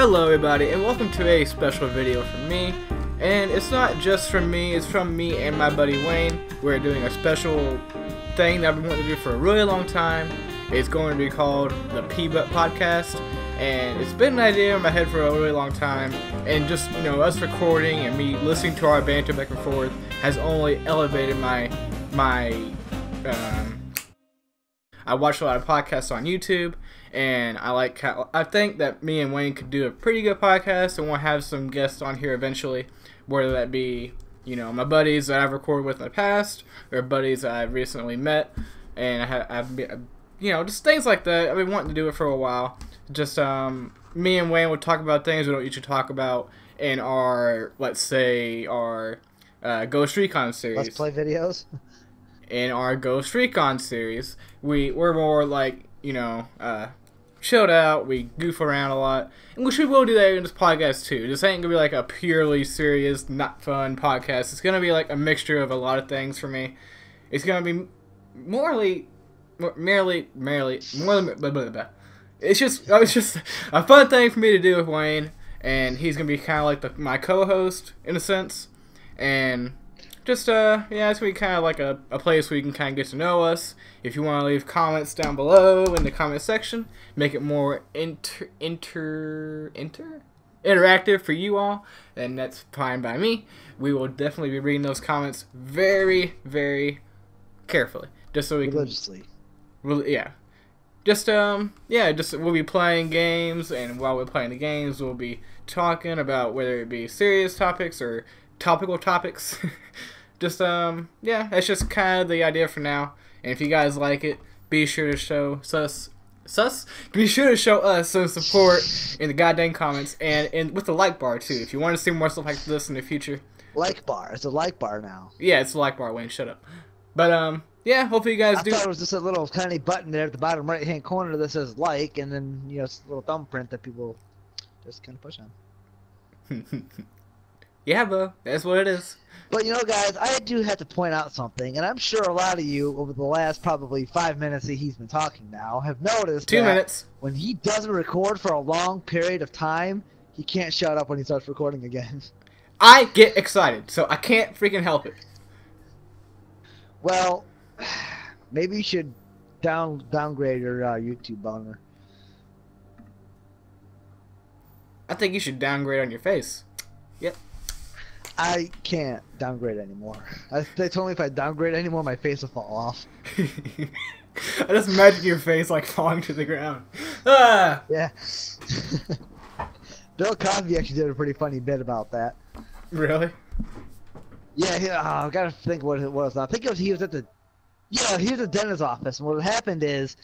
Hello everybody, and welcome to a special video from me. And it's not just from me, it's from me and my buddy Wayne. We're doing a special thing that I've been wanting to do for a really long time. It's going to be called the P-Butt Podcast, and it's been an idea in my head for a really long time. And just, you know, us recording and me listening to our banter back and forth has only elevated my I watch a lot of podcasts on YouTube, and I think that me and Wayne could do a pretty good podcast, and we'll have some guests on here eventually, whether that be, you know, my buddies that I've recorded with in the past, or buddies that I've recently met, and I've you know, just things like that. I've been wanting to do it for a while. Just me and Wayne would talk about things we don't usually talk about in our, let's say, our Ghost Recon series. Let's play videos. In our Ghost Recon series, we're more like, you know, chilled out. We goof around a lot, and we will do that in this podcast too. This ain't gonna be like a purely serious, not fun podcast. It's gonna be like a mixture of a lot of things for me. It's gonna be merely. It's just a fun thing for me to do with Wayne, and he's gonna be kind of like my co-host in a sense, and. Just, yeah, it's going to be kind of like a place where you can kind of get to know us. If you want to leave comments down below in the comment section, make it more interactive for you all, then that's fine by me. We will definitely be reading those comments very, very carefully. Just so we can... Really, yeah. Just, yeah, we'll be playing games, and while we're playing the games, we'll be talking about whether it be serious topics or topical topics. Just, yeah, that's just kind of the idea for now. And if you guys like it, be sure to show be sure to show us some support in the goddamn comments and with the like bar too. If you want to see more stuff like this in the future. Like bar. It's a like bar now. Yeah, it's a like bar, Wayne, shut up. But yeah, hopefully you guys do. I thought it was just a little tiny button there at the bottom right hand corner that says like, and then, you know, it's a little thumbprint that people just kind of push on. Yeah, bro, that's what it is. But, you know, guys, I do have to point out something, and I'm sure a lot of you, over the last probably 5 minutes that he's been talking now, have noticed 2 minutes. When he doesn't record for a long period of time, he can't shut up when he starts recording again. I get excited, so I can't freaking help it. Well, maybe you should downgrade your YouTube boner. I think you should downgrade on your face. Yep. I can't downgrade anymore. They told me if I downgrade anymore, my face will fall off. I just imagine your face like falling to the ground. Ah! Yeah. Bill Cosby actually did a pretty funny bit about that. Really? Yeah, I gotta think what it was. I think it was he was at the dentist's office, and what had happened is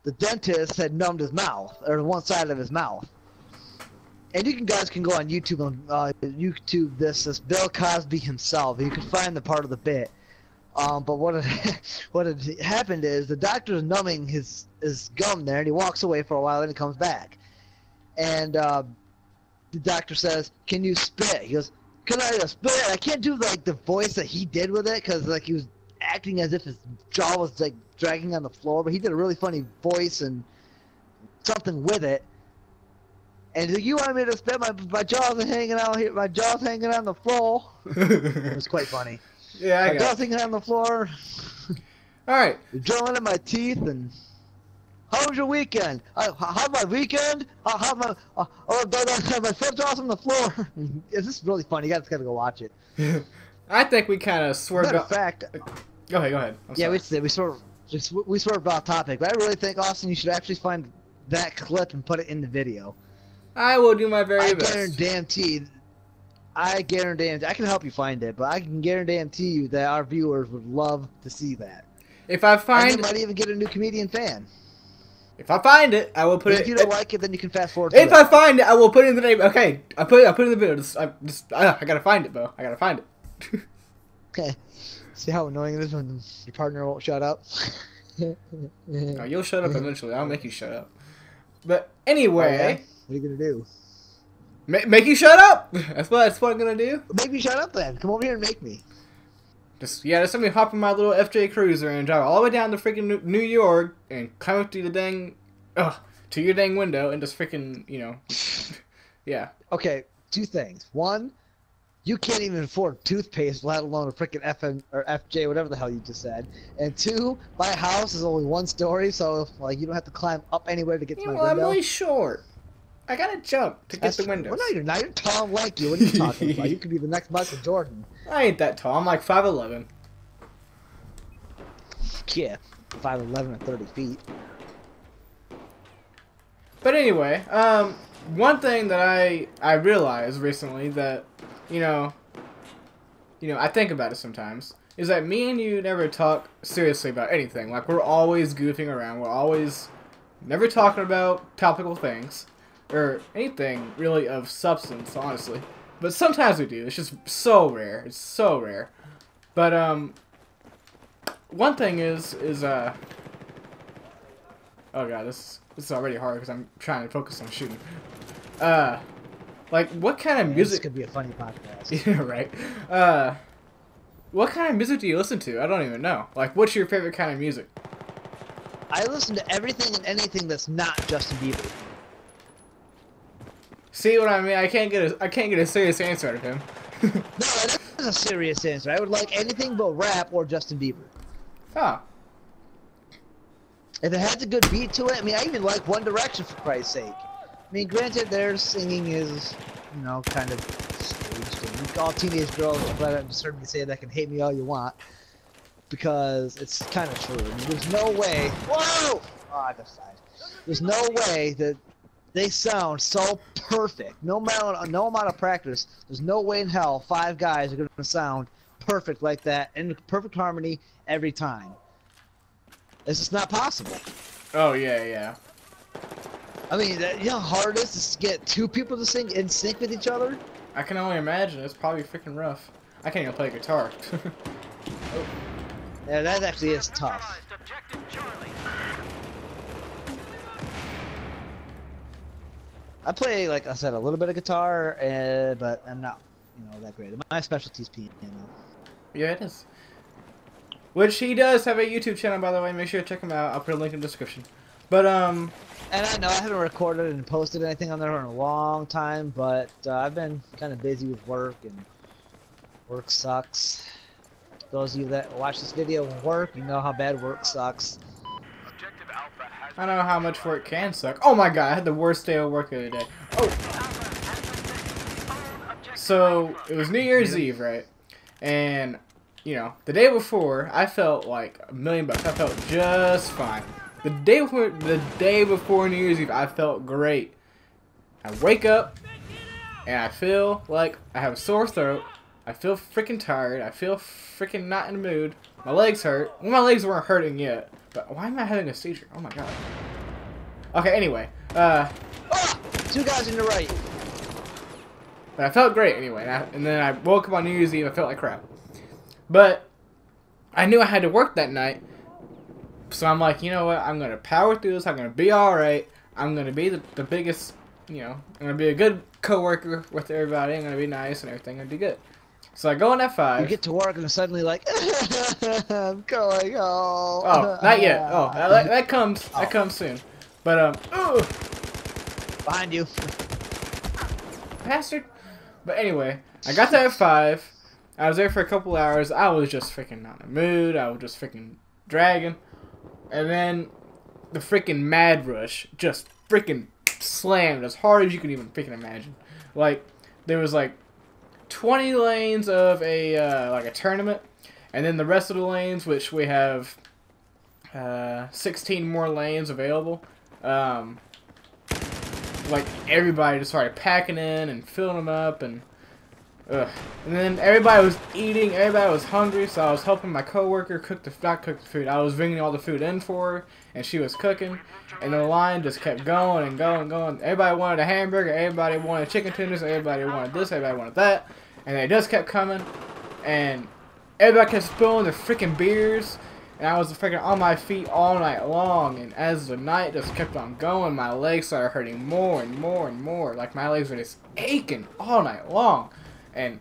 the dentist had numbed his mouth, or one side of his mouth. And you guys can go on YouTube and YouTube this Bill Cosby himself. You can find the part of the bit. But what had happened is the doctor's numbing his gum there, and he walks away for a while, and he comes back. And the doctor says, "Can you spit?" He goes, "Can I spit?" I can't do like the voice that he did with it, because like he was acting as if his jaw was like dragging on the floor. But he did a really funny voice and something with it. And you want me to spit? My jaw's hanging out here. My jaw's hanging on the floor. It was quite funny. Yeah, my jaw's hanging on the floor. All right. You're drilling in my teeth. And how was your weekend? How's my weekend? How's my my foot jaw's on the floor. It's just really funny. You guys gotta go watch it. I think we kind of swerved. Matter of fact. Go ahead. Yeah, we swerved off topic. But I really think, Austin, you should actually find that clip and put it in the video. I will do my very best. I guarantee I can help you find it, but I can guarantee you that our viewers would love to see that. If I find, and they might even get a new comedian fan. If I find it, I will put it. If you don't like it, then you can fast forward. If I find it, I will put it in the name. Okay, I put it in the video. I gotta find it, bro. I gotta find it. Okay. See how annoying it is when your partner won't shut up. No, you'll shut up eventually. I'll make you shut up. But anyway. Oh, yeah? What are you gonna do? Make you shut up! That's what I'm gonna do. Make me shut up then. Come over here and make me. Just let me hop in my little FJ Cruiser and drive all the way down to freaking New York and climb up to the dang, to your dang window and just freaking, you know, Yeah. Okay, two things. One, you can't even afford toothpaste, let alone a freaking FM or FJ, whatever the hell you just said. And two, my house is only 1 story, so like you don't have to climb up anywhere to get to my Well, I'm window. really short. I gotta jump to get the windows. Well, no, you're not. You're tall like you. What are you talking about? You could be the next Michael Jordan. I ain't that tall. I'm like 5'11". Yeah, 5'11" or 30 feet. But anyway, one thing that I realized recently that, you know, I think about it sometimes, is that me and you never talk seriously about anything. Like, we're always goofing around. We're always never talking about topical things. Or anything, really, of substance, honestly. But sometimes we do. It's just so rare. It's so rare. But, one thing is, oh god, this is already hard because I'm trying to focus on shooting. Like, what kind of music... This could be a funny podcast. Yeah, right. What kind of music do you listen to? I don't even know. Like, what's your favorite kind of music? I listen to everything and anything that's not Justin Bieber. See what I mean? I can't get a serious answer out of him. No, that is a serious answer. I would like anything but rap or Justin Bieber. Huh. If it has a good beat to it, I mean, I even like One Direction for Christ's sake. I mean, granted, their singing is, you know, kind of staged. And all teenage girls, but I'm just heard me say that can hate me all you want. Because it's kind of true. I mean, there's no way. Whoa! Oh, I just died. There's no way that they sound so perfect. No amount of practice. There's no way in hell 5 guys are going to sound perfect like that in perfect harmony every time. It's just not possible. Oh, yeah. I mean, you know how hard it is to get 2 people to sing in sync with each other? I can only imagine. It's probably freaking rough. I can't even play guitar. Oh. Yeah, that actually is tough. I play, like I said, a little bit of guitar, but I'm not, you know, that great. My specialty is piano. Yeah, it is. Which he does have a YouTube channel, by the way. Make sure to check him out. I'll put a link in the description. But, And I know I haven't recorded and posted anything on there in a long time, but I've been kind of busy with work, and work sucks. Those of you that watch this video and work, you know how bad work sucks. I don't know how much work can suck. Oh my god, I had the worst day of work the other day. Oh! So, it was New Year's Eve, right? And, you know, the day before, I felt like $1,000,000. I felt just fine. The day before New Year's Eve, I felt great. I wake up, and I feel like I have a sore throat. I feel freaking tired. I feel freaking not in the mood. My legs hurt. Well, my legs weren't hurting yet. But why am I having a seizure? Oh my god. Okay, anyway. 2 guys on the right. But I felt great anyway. And then I woke up on New Year's Eve. I felt like crap. But I knew I had to work that night. So I'm like, you know what? I'm going to power through this. I'm going to be alright. I'm going to be the biggest, you know, I'm going to be a good co-worker with everybody. I'm going to be nice and everything. I'm going to do good. So I go in at 5. You get to work and then suddenly like, I'm going home. Oh, not yet. Oh, that comes soon. But behind you, bastard. But anyway, I got there at 5. I was there for a couple hours. I was just freaking not in the mood. I was just freaking dragging. And then the freaking Mad Rush just freaking slammed as hard as you can even freaking imagine. Like, there was like 20 lanes of a like a tournament, and then the rest of the lanes, which we have 16 more lanes available. Like, everybody just started packing in and filling them up, and then everybody was eating, everybody was hungry, so I was helping my coworker not cook the food. I was bringing all the food in for her, and she was cooking, and the line just kept going and going and going. Everybody wanted a hamburger, everybody wanted chicken tenders, everybody wanted this, everybody wanted that, and they just kept coming, and everybody kept spilling their freaking beers, and I was freaking on my feet all night long, and as the night just kept on going, my legs started hurting more and more and more. Like, my legs were just aching all night long. And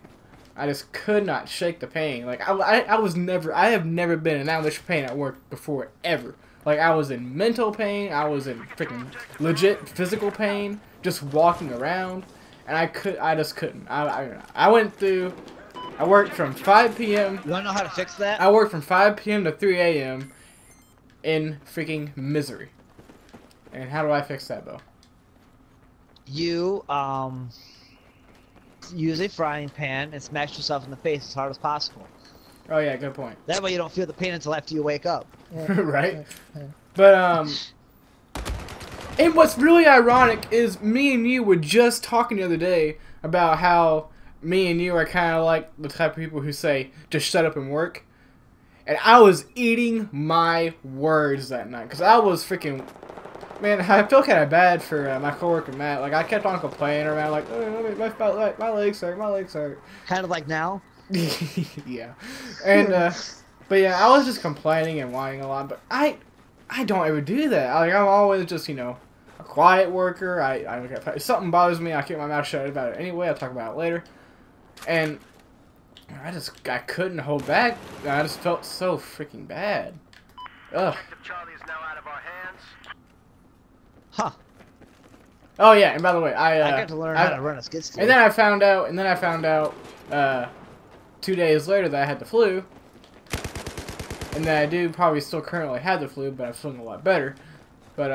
I just could not shake the pain. Like, I have never been in that much pain at work before, ever. Like, I was in mental pain, I was in freaking legit physical pain, just walking around. and I just couldn't. I went through. I worked from 5 p.m. You wanna know how to fix that? I worked from 5 p.m. to 3 a.m. in freaking misery. And how do I fix that, Bo? You use a frying pan and smash yourself in the face as hard as possible. Oh yeah, good point. That way you don't feel the pain until after you wake up. Right? But and what's really ironic is me and you were just talking the other day about how me and you are kind of like the type of people who say, just shut up and work. And I was eating my words that night. Because I was freaking... Man, I feel kind of bad for my coworker, Matt. Like, I kept on complaining around, like, oh, my legs hurt, my legs hurt. Kind of like now? Yeah. And, but yeah, I was just complaining and whining a lot. But I don't ever do that. Like, I'm always just, you know, a quiet worker. If something bothers me, I keep my mouth shut about it anyway. I'll talk about it later. And I couldn't hold back. I just felt so freaking bad. Ugh. Huh. Oh yeah, and by the way, I got to learn how to run a skid steer. And then I found out 2 days later that I had the flu. And that I do probably still currently have the flu, but I'm feeling a lot better. But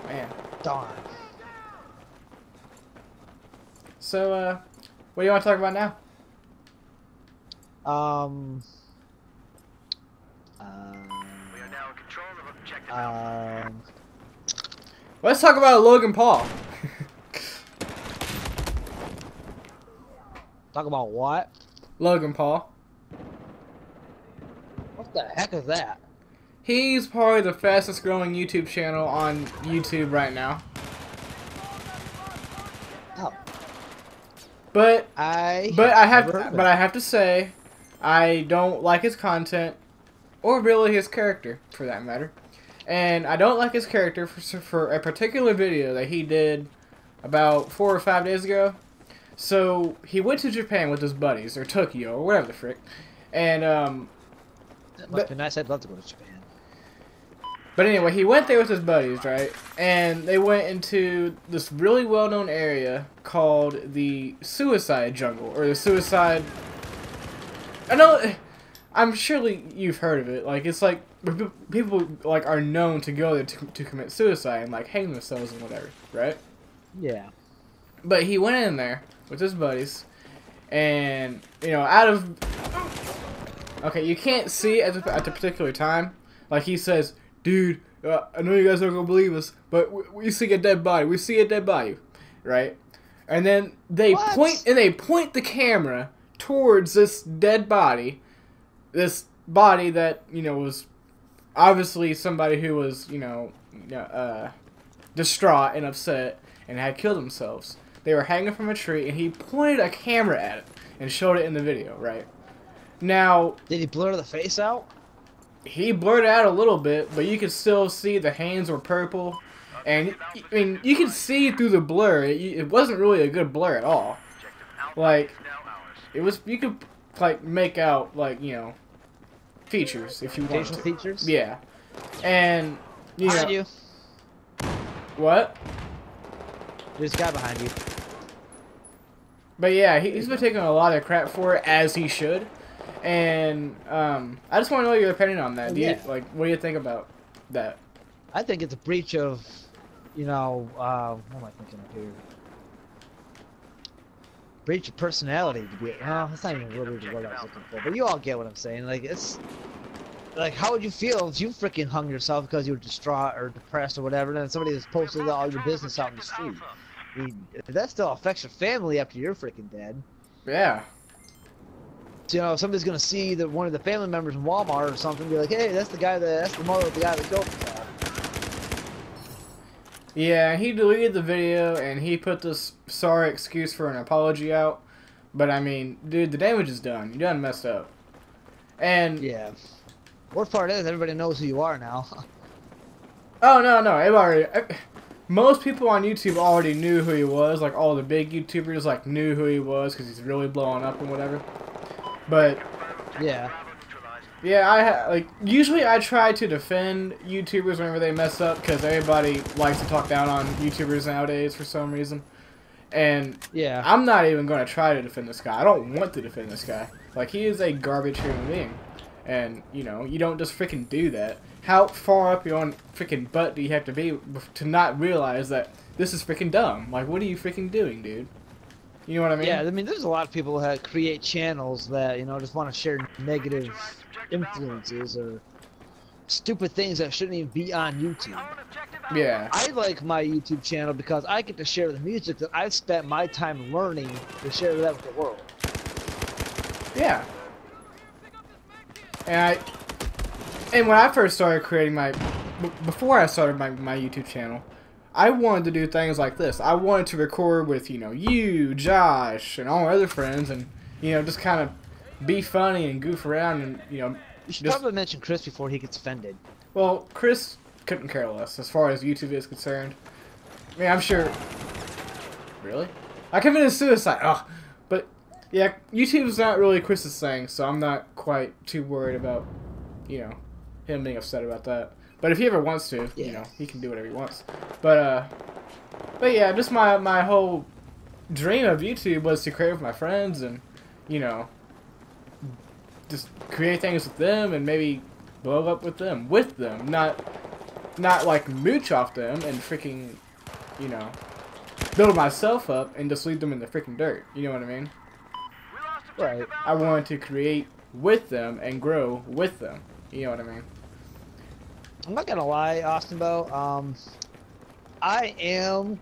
man. Darn. So what do you want to talk about now? We are now in control of objective. Let's talk about Logan Paul. Talk about what? Logan Paul. What the heck is that? He's probably the fastest growing YouTube channel on YouTube right now. Oh. But I have to say, I don't like his content, or really his character, for that matter. And I don't like his character for a particular video that he did about 4 or 5 days ago. So he went to Japan with his buddies, or Tokyo, or whatever the frick. And that must be nice. I'd love to go to Japan. But anyway, he went there with his buddies, right? And they went into this really well-known area called the Suicide Jungle, or the Suicide... I'm surely you've heard of it. Like, it's like, people, like, are known to go there to commit suicide and, like, hang themselves and whatever, right? Yeah. But he went in there with his buddies, and, you know, out of... Okay, you can't see at the particular time. Like, he says... Dude, I know you guys aren't gonna believe us, but we see a dead body. We see a dead body, right? And then they point the camera towards this dead body, this body that, you know, was obviously somebody who was, you know, distraught and upset and had killed themselves. They were hanging from a tree, and he pointed a camera at it and showed it in the video, right? Now, did he blur the face out? He blurred out a little bit, but you could still see the hands were purple. And, I mean, you could see through the blur. It wasn't really a good blur at all. Like, it was, you could, like, make out, like, you know, features if you wanted to. Features? Yeah. And, you behind know. You. What? There's a guy behind you. But yeah, he's been taking a lot of crap for it, as he should. And I just want to know your opinion on that. What do you think about that? I think it's a breach of, you know, what am I thinking of here? Breach of personality to be. No, that's not even really the word I was looking for. But you all get what I'm saying. Like, it's like, how would you feel if you freaking hung yourself because you were distraught or depressed or whatever, and then somebody just posted all your business out in the street? I mean, that still affects your family after you're freaking dead. Yeah. You know, somebody's gonna see that one of the family members in Walmart or something, be like, "Hey, that's the mother of the guy that killed himself." Yeah, he deleted the video and he put this sorry excuse for an apology out. But I mean, dude, the damage is done. You done messed up. And yeah, worst part is everybody knows who you are now. Oh no! Most people on YouTube already knew who he was. Like all the big YouTubers, like knew who he was because he's really blowing up and whatever. But yeah, usually I try to defend YouTubers whenever they mess up because everybody likes to talk down on YouTubers nowadays for some reason. And yeah, I'm not even going to try to defend this guy. I don't want to defend this guy. Like, he is a garbage human being. And, you know, you don't just freaking do that. How far up your own freaking butt do you have to be to not realize that this is freaking dumb? Like, what are you freaking doing, dude? You know what I mean? yeah. I mean, there's a lot of people that create channels that, you know, just want to share negative influences or stupid things that shouldn't even be on YouTube. Yeah. I like my YouTube channel because I get to share the music that I've spent my time learning to share that with the world. Yeah. And when I first started creating before I started my YouTube channel, I wanted to do things like this. I wanted to record with, you know, you, Josh, and all my other friends, and, you know, just kind of be funny and goof around, and, you know. You should probably mention Chris before he gets offended. Well, Chris couldn't care less as far as YouTube is concerned. I mean, I'm sure. Really? I committed suicide. Oh, but yeah, YouTube's not really Chris's thing, so I'm not quite too worried about, you know, him being upset about that. But if he ever wants to, you know, he can do whatever he wants. But yeah, just my whole dream of YouTube was to create with my friends and, you know, just create things with them and maybe blow up with them, not like mooch off them and freaking, you know, build myself up and just leave them in the freaking dirt. You know what I mean? Right. I wanted to create with them and grow with them. You know what I mean? I'm not gonna lie, Austin Bo. I am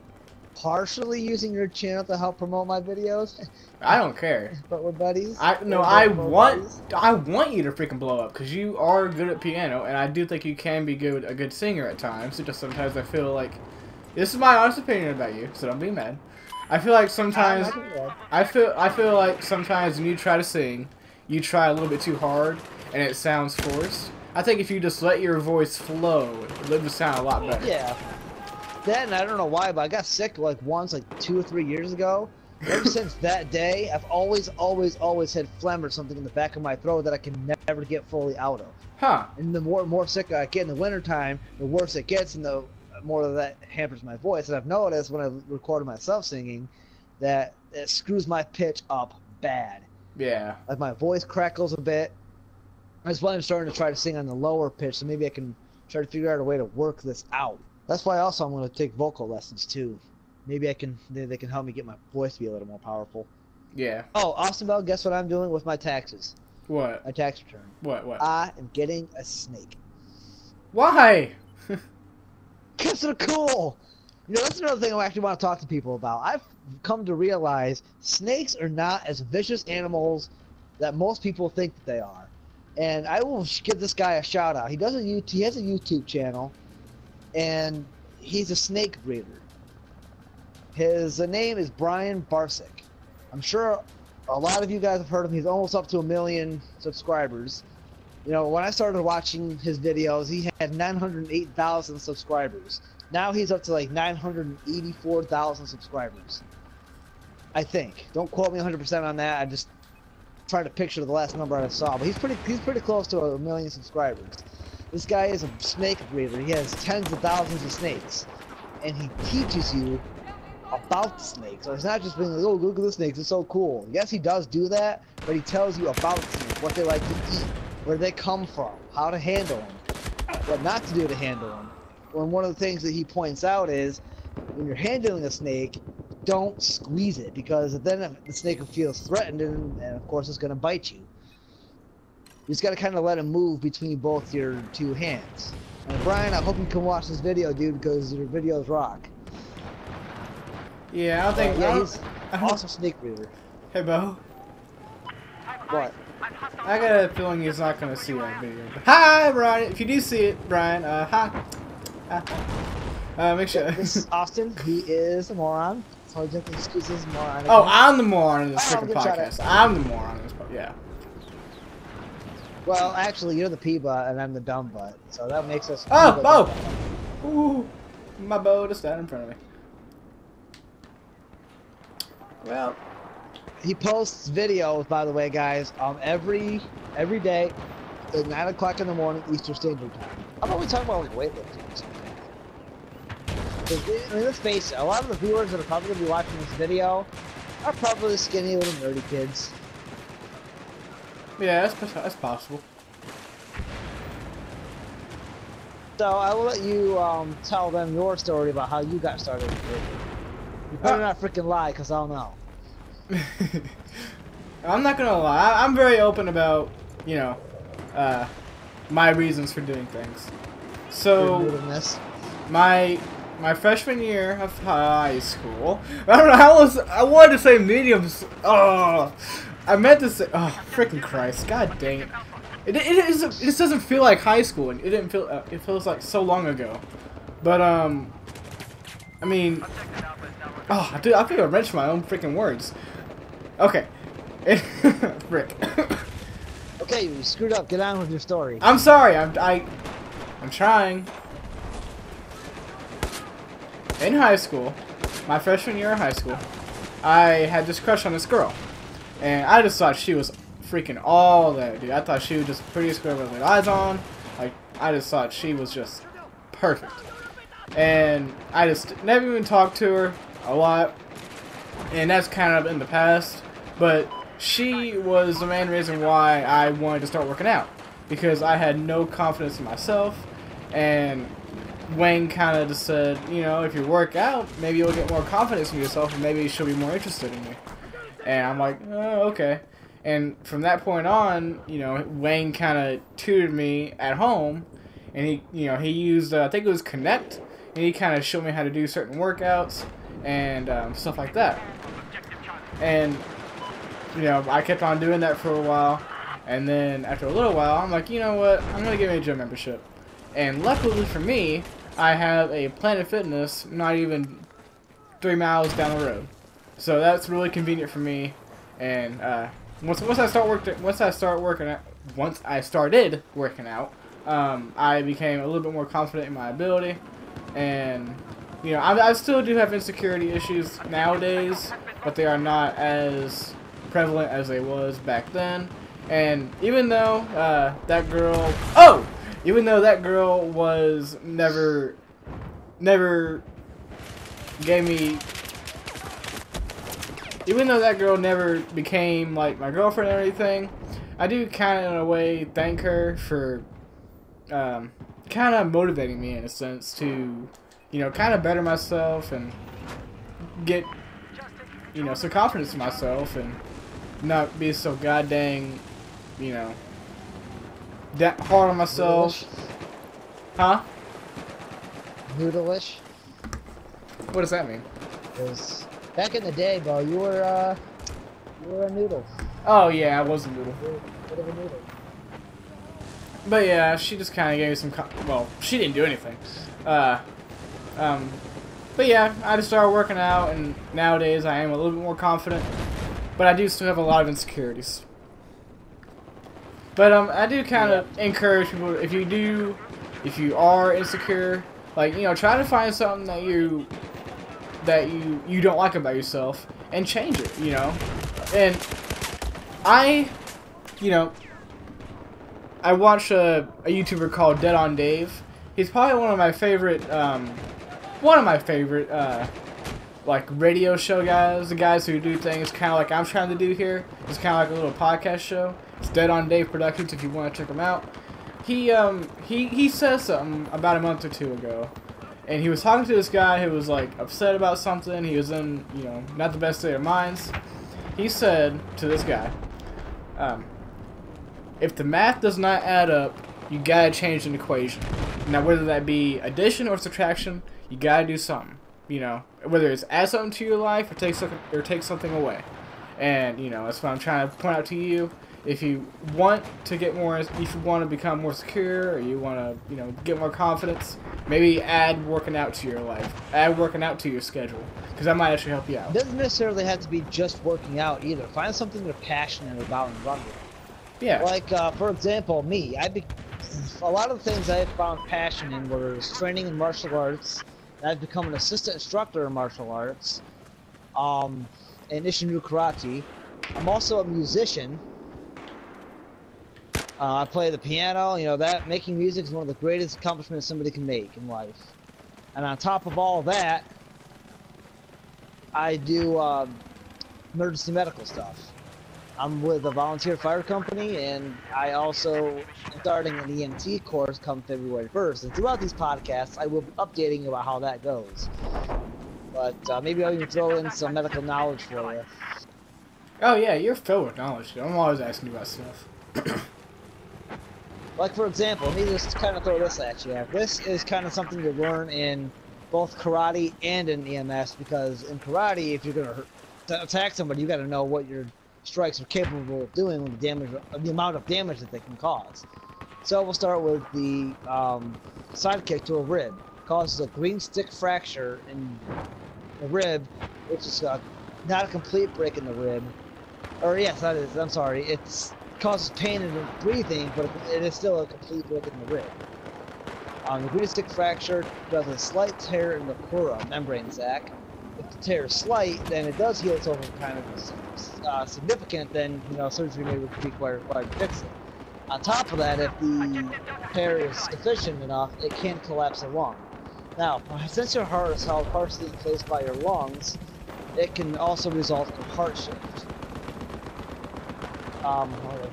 partially using your channel to help promote my videos. I don't care. But we're buddies. I want you to freaking blow up because you are good at piano, and I do think you can be a good singer at times. It just sometimes I feel like this is my honest opinion about you, so don't be mad. I feel like sometimes I feel like sometimes when you try to sing, you try a little bit too hard and it sounds forced. I think if you just let your voice flow, it would sound a lot better. Yeah. Then I don't know why, but I got sick like once, like 2 or 3 years ago. Ever since that day, I've always had phlegm or something in the back of my throat that I can never get fully out of. Huh. And the more sick I get in the wintertime, the worse it gets, and the more that hampers my voice. And I've noticed when I recorded myself singing that it screws my pitch up bad. Yeah. Like my voice crackles a bit. That's why I'm starting to try to sing on the lower pitch, so maybe I can try to figure out a way to work this out. That's why also I'm going to take vocal lessons too. Maybe they can help me get my voice to be a little more powerful. Yeah. Oh, Austin Bell, guess what I'm doing with my taxes? What? My tax return. What? I am getting a snake. Why? Because they're cool. You know, that's another thing I actually want to talk to people about. I've come to realize snakes are not as vicious animals that most people think that they are. And I will give this guy a shout out. He has a YouTube channel, and he's a snake breeder. His name is Brian Barsick. I'm sure a lot of you guys have heard of him. He's almost up to 1 million subscribers. You know, when I started watching his videos, he had 908,000 subscribers. Now he's up to like 984,000 subscribers. I think. Don't quote me 100% on that. I just trying to picture the last number I saw, but he's pretty close to 1 million subscribers. This guy is a snake breeder. He has tens of thousands of snakes, and he teaches you about the snakes. So it's not just being like, oh, look at the snakes, it's so cool. Yes, he does do that, but he tells you about the snakes, what they like to eat, where they come from, how to handle them, what not to do to handle them. And one of the things that he points out is when you're handling a snake, don't squeeze it, because then the snake feels threatened, and of course it's going to bite you. You just got to kind of let him move between both your two hands. And Brian, I hope you can watch this video, dude, because your videos rock. Yeah, I don't think... yeah, he's an awesome snake breeder. Hey, Bo. What? I got a feeling he's not going to see that video. Hi, Brian. If you do see it, Brian, hi. Make sure... This is Austin. He is a moron. So I just excuse this moron. Oh, I'm the moron in this freaking podcast. I'm the moron in this podcast. Yeah. Well, actually, you're the P-butt and I'm the dumb butt. So that makes us... Oh, Bo! Ooh, my boat is down in front of me. Well... He posts videos, by the way, guys, every day at 9 o'clock in the morning, Eastern Standard Time. How about we talk about, like, weightlifting or something? I mean, let's face it, a lot of the viewers that are probably going to be watching this video are probably skinny little nerdy kids. Yeah, that's possible. So I will let you tell them your story about how you got started. You better not freaking lie, because I'll know. I'm not gonna lie. I'm very open about, you know, my reasons for doing things. So, my freshman year of high school, I don't know how I wanted to say mediums. Oh, I meant to say, oh, freaking Christ, God dang it. It just doesn't feel like high school, and it didn't feel. It feels like so long ago. But I mean, oh, dude, I think I wrenched my own freaking words. Okay, Rick. Okay, you screwed up. Get on with your story. I'm sorry. I'm trying. In high school, my freshman year of high school, I had this crush on this girl, and I just thought she was freaking all that, dude. I thought she was just the prettiest girl with eyes on. Like, I just thought she was just perfect. And I just never even talked to her a lot, and that's kind of in the past. But she was the main reason why I wanted to start working out, because I had no confidence in myself, and Wayne kind of just said, you know, if you work out, maybe you'll get more confidence in yourself, and maybe she'll be more interested in you. And I'm like, oh, okay. And from that point on, you know, Wayne kind of tutored me at home, and he, you know, he used, I think it was Connect, and he kind of showed me how to do certain workouts and stuff like that. And, you know, I kept on doing that for a while, and then after a little while, I'm like, you know what, I'm going to get me a gym membership. And luckily for me, I have a Planet Fitness not even 3 miles down the road. So that's really convenient for me. And once I started working out, I became a little bit more confident in my ability. And you know, I still do have insecurity issues nowadays, but they are not as prevalent as they was back then. And even though that girl, was never gave me. Even though that girl never became like my girlfriend or anything, I do kind of in a way thank her for kind of motivating me in a sense to, you know, kind of better myself and get, you know, some confidence in myself and not be so goddamn, you know, that hard on myself. Huh? Noodleish? What does that mean? Because back in the day, bro, you were a noodle. Oh yeah, I was a noodle. You were a bit of a noodle. But yeah, she just kind of gave me some. Well, she didn't do anything. But yeah, I just started working out, and nowadays I am a little bit more confident. But I do still have a lot of insecurities. But I do kind of encourage people, if you are insecure, like, you know, try to find something that you don't like about yourself and change it, you know. And I watch a YouTuber called Dead on Dave. He's probably one of my favorite like radio show guys, the guys who do things kind of like I'm trying to do here. It's kind of like a little podcast show. It's Dead on Dave Productions if you want to check him out. He said something about a month or two ago, and he was talking to this guy who was like upset about something. He was in, you know, not the best state of minds. He said to this guy, if the math does not add up, you gotta change an equation. Now, whether that be addition or subtraction, you gotta do something. You know, whether it's add something to your life or take something away. And you know, that's what I'm trying to point out to you. If you want to get more, if you want to become more secure, or you want to, you know, get more confidence, maybe add working out to your life, add working out to your schedule, because that might actually help you out. It doesn't necessarily have to be just working out either. Find something you're passionate about and run with. Yeah. Like, for example, me. A lot of the things I found passion in were training in martial arts. I've become an assistant instructor in martial arts, and Isshin-ryu karate. I'm also a musician. I play the piano. You know, that making music is one of the greatest accomplishments somebody can make in life. And on top of all that, I do emergency medical stuff. I'm with a volunteer fire company, and I also am starting an EMT course come February 1st. And throughout these podcasts, I will be updating you about how that goes. But maybe I'll even throw in some medical knowledge for you. Oh yeah, you're filled with knowledge. I'm always asking you about stuff. Like for example, let me just kind of throw this at you. This is kind of something you learn in both karate and in EMS, because in karate, if you're gonna attack somebody, you got to know what your strikes are capable of doing with the damage, the amount of damage that they can cause. So we'll start with the sidekick to a rib. Causes a green stick fracture in the rib, which is not a complete break in the rib. Or yes, that is. I'm sorry. It's causes pain in breathing, but it is still a complete break in the rib. The green stick fracture does a slight tear in the pleura membrane sac. If the tear is slight, then it does heal itself kind of significant, then surgery may be required to fix it. On top of that, if the tear is sufficient enough, it can collapse the lung. Now, since your heart is held partially encased by your lungs, it can also result in heart shift.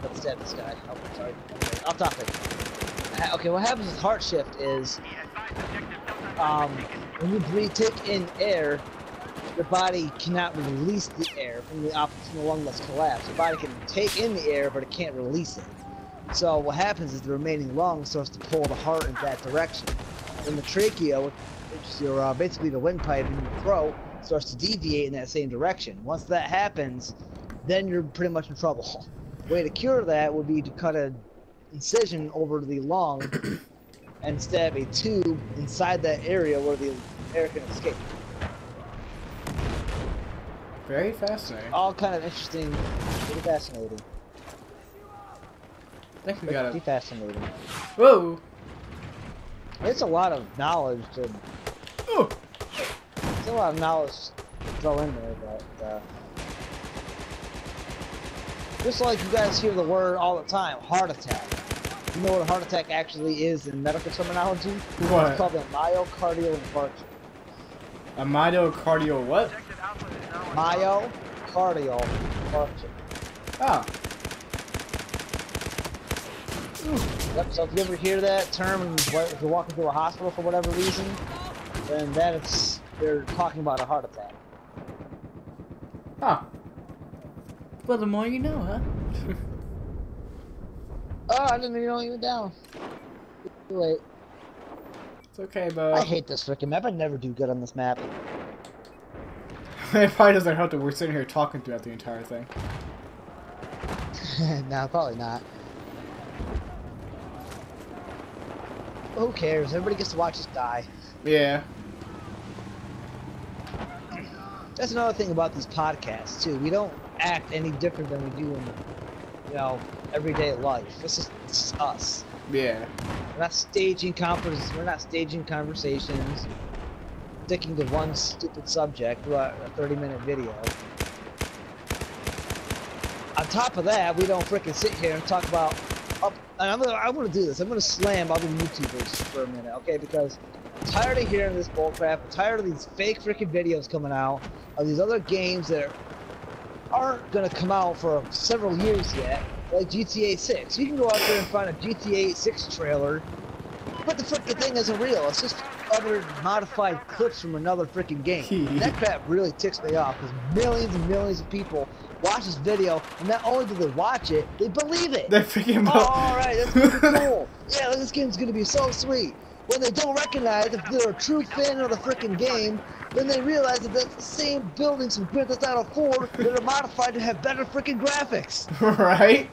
Let's stab this guy. Oh, sorry. Okay, off topic. Okay, what happens with heart shift is, when you take in air, your body cannot release the air from the lung that's collapsed. Your body can take in the air, but it can't release it. So what happens is the remaining lung starts to pull the heart in that direction. Then the trachea, which is your basically the windpipe in your throat, starts to deviate in that same direction. Once that happens, then you're pretty much in trouble. The way to cure that would be to cut an incision over the lung and stab a tube inside that area where the air can escape. Very fascinating. All kind of interesting, pretty fascinating. I think we got Pretty fascinating. Whoa! It's a lot of knowledge to. Oh. It's a lot of knowledge to throw in there, but just like you guys hear the word all the time, heart attack. You know what a heart attack actually is in medical terminology? What? It's called a myocardial infarction. A myocardial what? Myocardial infarction. Ah. Yep, so if you ever hear that term, if you're walking through a hospital for whatever reason, then they're talking about a heart attack. Huh. Well, the more you know, huh? Oh, I didn't even know you were down. Too late. It's okay, bud. I hate this freaking map. I never do good on this map. It probably doesn't help that we're sitting here talking throughout the entire thing. No, probably not. Who cares? Everybody gets to watch us die. Yeah. That's another thing about these podcasts too. We don't act any different than we do in, everyday life. This is us. Yeah. We're not staging conferences. We're not staging conversations. Sticking to one stupid subject throughout a 30-minute video. On top of that, we don't frickin' sit here and talk about. And I'm gonna do this. I'm gonna slam other YouTubers for a minute, okay? Because I'm tired of hearing this bullcrap. I'm tired of these fake freaking videos coming out of these other games that aren't gonna come out for several years yet, like GTA 6. You can go out there and find a GTA 6 trailer, but the freaking thing isn't real. It's just other modified clips from another freaking game. That crap really ticks me off because millions and millions of people watch this video, and not only do they watch it, they believe it. They're freaking alright, that's pretty cool. Yeah, this game's gonna be so sweet. When they don't recognize if they're a true fan of the freaking game, then they realize that that's the same buildings from Grand Theft Auto 4 that are modified to have better freaking graphics. Right?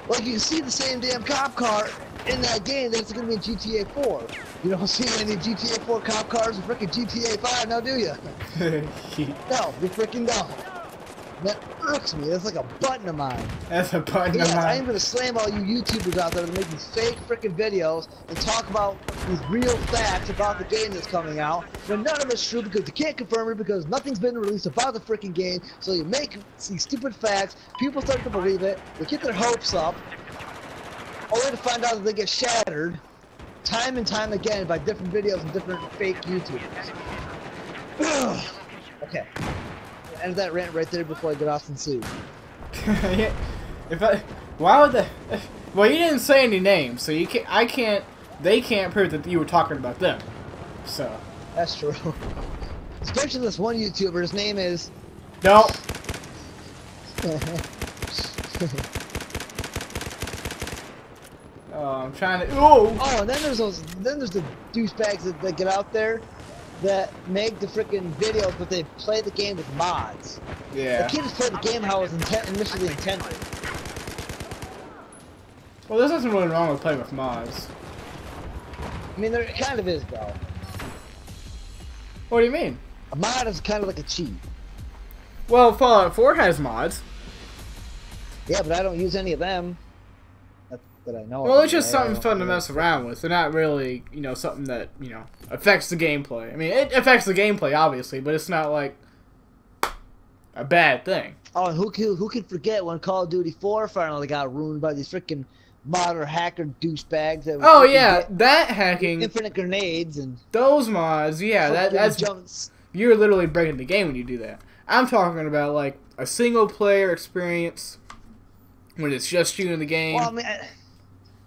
Like you can see the same damn cop car in that game that's gonna be in GTA 4. You don't see any GTA 4 cop cars in freaking GTA 5 now, do you? No, you freaking don't. That irks me. That's like a button of mine. That's a button of mine. I'm gonna slam all you YouTubers out there that make these fake freaking videos and talk about these real facts about the game that's coming out, when none of it's true because you can't confirm it because nothing's been released about the freaking game. So you make these stupid facts, people start to believe it, they get their hopes up, only to find out that they get shattered, time and time again by different videos and different fake YouTubers. Okay. End that rant right there before I get Austin sued. Yeah, why would the? Well, you didn't say any names, so you can't. I can't. They can't prove that you were talking about them. So. That's true. Especially this one YouTuber. His name is. No. Oh, I'm trying to. Oh. Oh, and then there's those. Then there's the douchebags that get out there that make the freaking videos, but they play the game with mods. Yeah. They can't just play the game how it was initially intended. Well, there's nothing really wrong with playing with mods. I mean, there kind of is, though. What do you mean? A mod is kind of like a cheat. Well, Fallout 4 has mods. Yeah, but I don't use any of them. That I know. Well, it's just something fun to mess around with. They're not really, you know, something that, you know, affects the gameplay. I mean, it affects the gameplay, obviously, but it's not, like, a bad thing. Oh, and who can forget when Call of Duty 4 finally got ruined by these freaking modder hacker douchebags that Oh, yeah, that hacking. Infinite grenades and... Those mods, yeah, that's... Jumps. You're literally breaking the game when you do that. I'm talking about, like, a single-player experience when it's just you in the game. Well, I mean...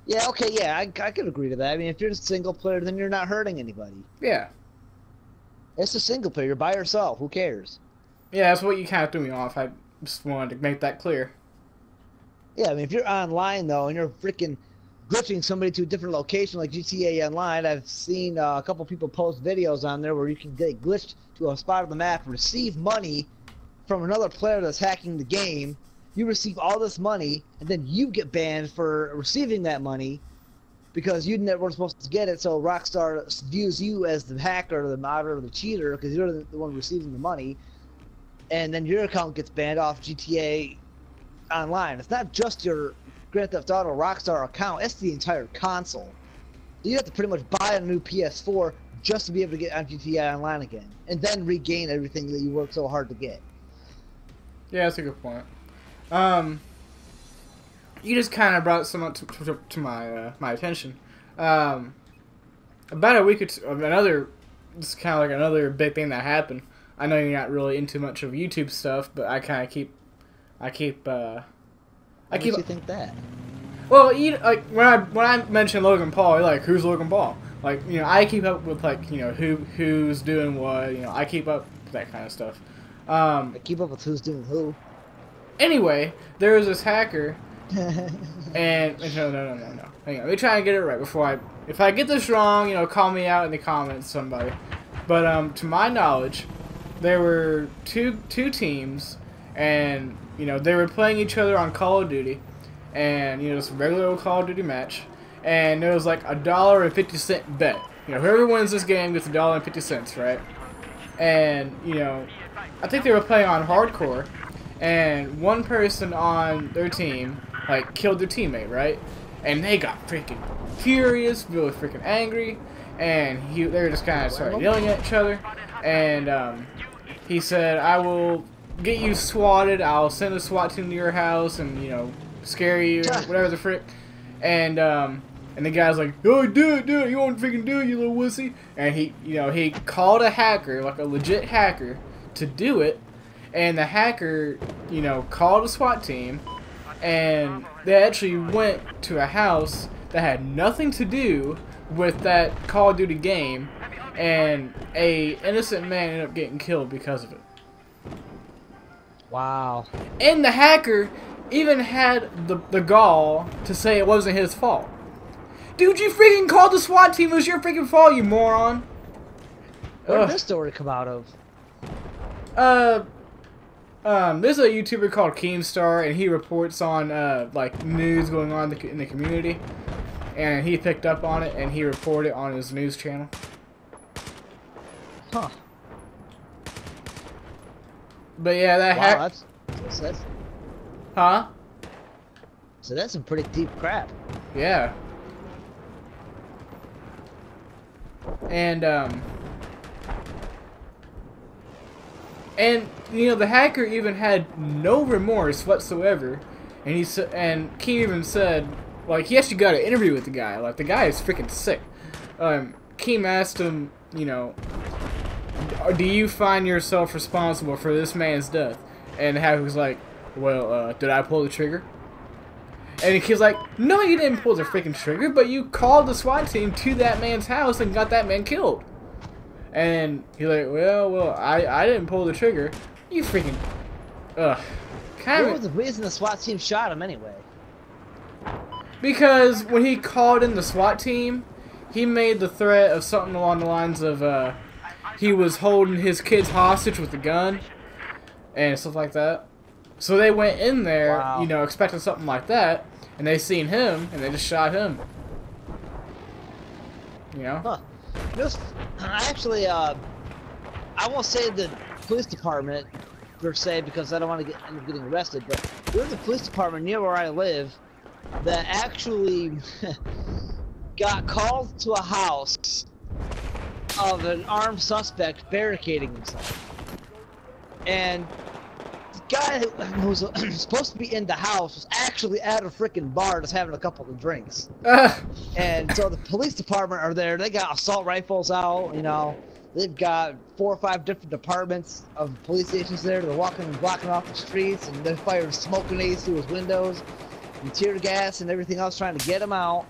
Yeah, okay, yeah, I could agree to that. I mean, if you're a single player, then you're not hurting anybody. Yeah. It's a single player. You're by yourself. Who cares? Yeah, that's what you kind of threw me off. I just wanted to make that clear. Yeah, I mean, if you're online, though, and you're freaking glitching somebody to a different location like GTA Online, I've seen a couple people post videos on there where you can get glitched to a spot on the map, receive money from another player that's hacking the game. You receive all this money, and then you get banned for receiving that money because you never were supposed to get it, so Rockstar views you as the hacker, the modder, or the cheater because you're the one receiving the money, and then your account gets banned off GTA Online. It's not just your Grand Theft Auto Rockstar account, it's the entire console. You have to pretty much buy a new PS4 just to be able to get on GTA Online again, and then regain everything that you worked so hard to get. Yeah, that's a good point. You just kind of brought something to my my attention. About a week or two, this is kind of like another big thing that happened. I know you're not really into much of YouTube stuff, but I kind of keep. Why makes you think that? Well, like when I mention Logan Paul, you're like, who's Logan Paul? Like, you know, I keep up with, like, you know, who's doing what. You know, I keep up with that kind of stuff. I keep up with who's doing who. Anyway, there was this hacker, and no. Hang on, let me try and get it right before if I get this wrong, you know, call me out in the comments, somebody. But to my knowledge, there were two teams, and you know they were playing each other on Call of Duty, and you know it's a regular old Call of Duty match, and there was like $1.50 bet. You know, whoever wins this game gets $1.50, right? And you know, I think they were playing on hardcore. And one person on their team, like, killed their teammate, right? And they got freaking furious, really freaking angry, and they were just kind of started yelling at each other. And he said, "I will get you swatted. I'll send a SWAT team to your house, and you know, scare you, whatever the frick." And the guy's like, "Oh, do it! You won't freaking do it, you little wussy!" And he called a hacker, like a legit hacker, to do it. And the hacker, you know, called a SWAT team, and they actually went to a house that had nothing to do with that Call of Duty game, and a innocent man ended up getting killed because of it. Wow. And the hacker even had the gall to say it wasn't his fault. Dude, you freaking called the SWAT team. It was your freaking fault, you moron. Where did this story come out of? There's a YouTuber called Keemstar, and he reports on, like, news going on in the community. And he picked up on it, and he reported it on his news channel. Huh. But yeah, that's Huh? So that's some pretty deep crap. Yeah. And you know, the hacker even had no remorse whatsoever, and he even said, like, he actually got an interview with the guy. Like, the guy is freaking sick. Keem asked him, you know, do you find yourself responsible for this man's death? And Happy was like, well, did I pull the trigger? And the kid's like, no, you didn't pull the freaking trigger, but you called the SWAT team to that man's house and got that man killed. And he's like, well, I didn't pull the trigger. You freaking, What was the reason the SWAT team shot him anyway? Because when he called in the SWAT team, he made the threat of something along the lines of, he was holding his kids hostage with a gun and stuff like that. So they went in there, wow, you know, expecting something like that, and they seen him, and they just shot him. You know? Huh. Just, actually, I won't say the police department, per se, because I don't want to end up getting arrested, but there's a police department near where I live that actually got called to a house of an armed suspect barricading himself. And the guy who was supposed to be in the house was actually at a freaking bar just having a couple of drinks. And so the police department are there. They got assault rifles out, you know. They've got 4 or 5 different departments of police stations there. They're walking and blocking off the streets, and they're firing smoke grenades through his windows and tear gas and everything else trying to get him out.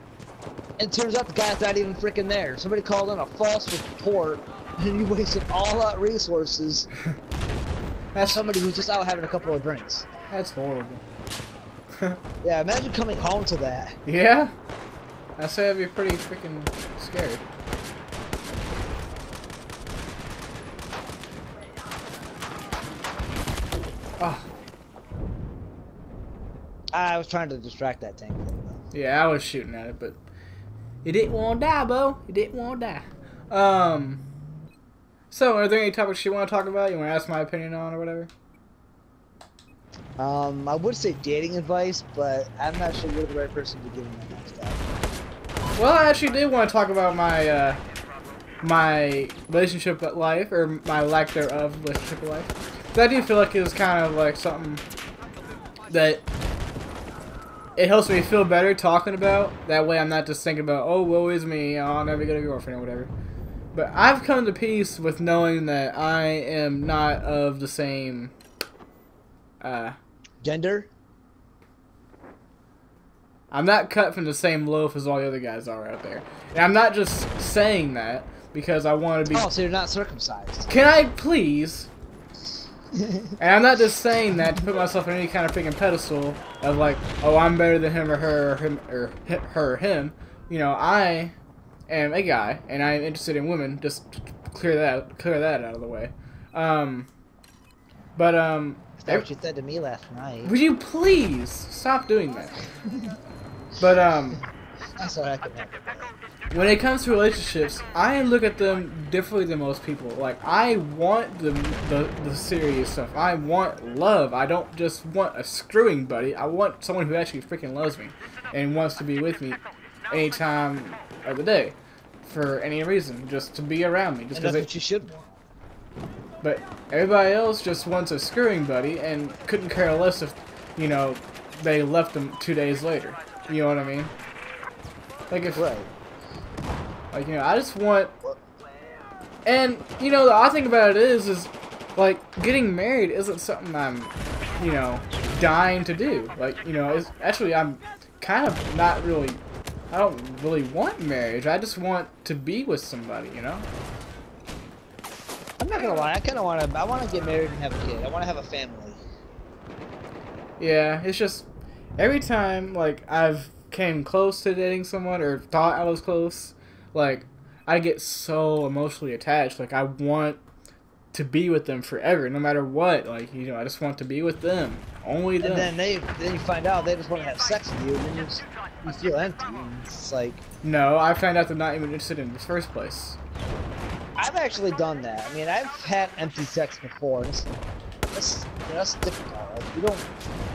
And it turns out the guy's not even freaking there. Somebody called in a false report, and you wasted all that resources. That's somebody who's just out having a couple of drinks. That's horrible. Yeah, imagine coming home to that. Yeah? I'd say I'd be pretty freaking scared. Oh. I was trying to distract that tank thing, though. Yeah, I was shooting at it, but it didn't want to die, Bo. It didn't want to die. So, are there any topics you want to talk about? You want to ask my opinion on or whatever? I would say dating advice, but I'm not sure you're the right person to give me that stuff. Well, I actually did want to talk about my my relationship life, or my lack thereof relationship life. Because I do feel like it was kind of like something that it helps me feel better talking about. That way I'm not just thinking about, oh, woe is me, I'll never get a girlfriend or whatever. But I've come to peace with knowing that I am not of the same gender? I'm not cut from the same loaf as all the other guys are out there. And I'm not just saying that because I want to be... Oh, so you're not circumcised. Can I please? And I'm not just saying that to put myself on any kind of freaking pedestal of like, oh, I'm better than him or her or him or her or him. You know, I am a guy and I am interested in women. Just to clear that out of the way. That's what you said to me last night. Would you please stop doing that? But I'm sorry, I couldn't help it. when it comes to relationships, I look at them differently than most people. Like, I want the serious stuff. I want love. I don't just want a screwing buddy. I want someone who actually freaking loves me and wants to be with me any time of the day for any reason, just to be around me. Just and that's what you should want. But everybody else just wants a screwing buddy and couldn't care less if, you know, they left them 2 days later. You know what I mean? Like if, right. Like, you know, I just want, and you know, the odd thing about it is like getting married isn't something I'm, you know, dying to do. Like, you know, it's actually I'm kind of not really. I don't really want marriage. I just want to be with somebody. You know. I'm not gonna lie, I want to get married and have a kid. I want to have a family. Yeah, it's just every time like I've came close to dating someone or thought I was close, like I get so emotionally attached. Like I want to be with them forever, no matter what. Like, you know, I just want to be with them, only them. And then you find out they just want to have sex with you, and then you feel empty. And it's like, no, I found out they're not even interested in the first place. I've actually done that. I mean, I've had empty sex before. And that's difficult. Like, you don't.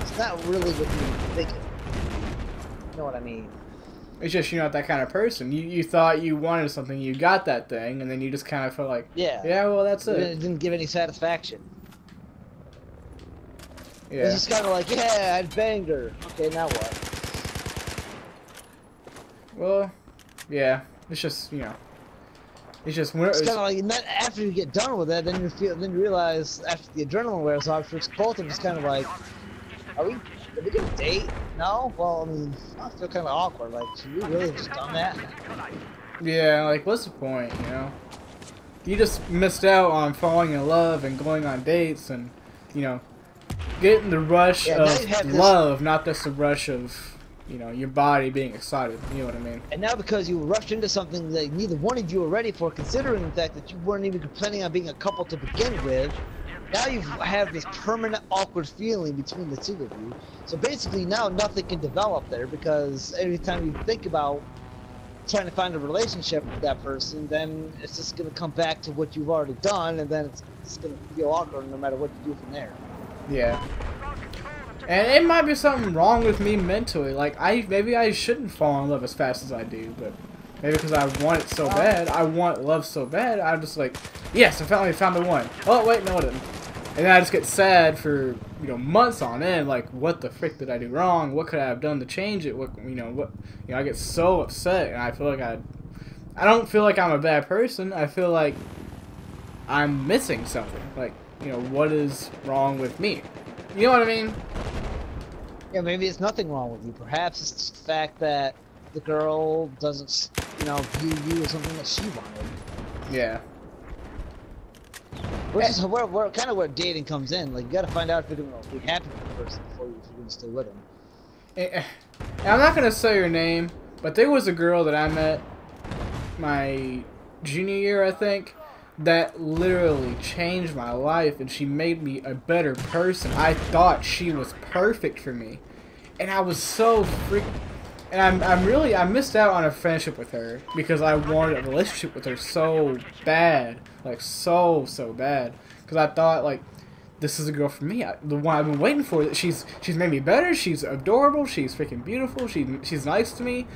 It's not really what you're thinking. You know what I mean? It's just you're not that kind of person. You thought you wanted something, you got that thing, and then you just kind of felt like, yeah, well, that's it. It didn't give any satisfaction. Yeah. It's just kind of like, yeah, I banged her. Okay, now what? Well, yeah. It's just, you know, it's just when it's kind of like not after you get done with it, then you realize after the adrenaline wears off, for both of them, it's kind of like, are we gonna date? No. Well, I mean, I feel kind of awkward. Like, should we really have just done that? Yeah, like, what's the point, you know? You just missed out on falling in love and going on dates and, you know, getting the rush of love, not just the rush of, you know, your body being excited. You know what I mean? And now because you rushed into something that neither one of you were ready for, considering the fact that you weren't even planning on being a couple to begin with, now you have this permanent awkward feeling between the two of you. So basically now nothing can develop there, because every time you think about trying to find a relationship with that person, then it's just going to come back to what you've already done, and then it's going to feel awkward no matter what you do from there. Yeah. And it might be something wrong with me mentally. Like, maybe I shouldn't fall in love as fast as I do, but maybe because I want it so bad, I want love so bad, I'm just like, yes, I finally found the one. Oh, wait, no, I didn't. And then I just get sad for, you know, months on end, like, what the frick did I do wrong? What could I have done to change it? I get so upset, and I feel like I don't feel like I'm a bad person. I feel like I'm missing something. Like, you know, what is wrong with me? You know what I mean? Yeah, maybe it's nothing wrong with you. Perhaps it's just the fact that the girl doesn't, you know, view you as something that she wanted. Yeah. Which is where kind of where dating comes in. Like, you gotta find out if you're gonna be happy with the person before you're gonna stay with him. And I'm not gonna say her name, but there was a girl that I met my junior year, I think, that literally changed my life, and she made me a better person. I thought she was perfect for me, and I was so and I missed out on a friendship with her because I wanted a relationship with her so bad, like so bad, because I thought, like, this is a girl for me, the one I've been waiting for. She's made me better. She's adorable. She's freaking beautiful. She's nice to me,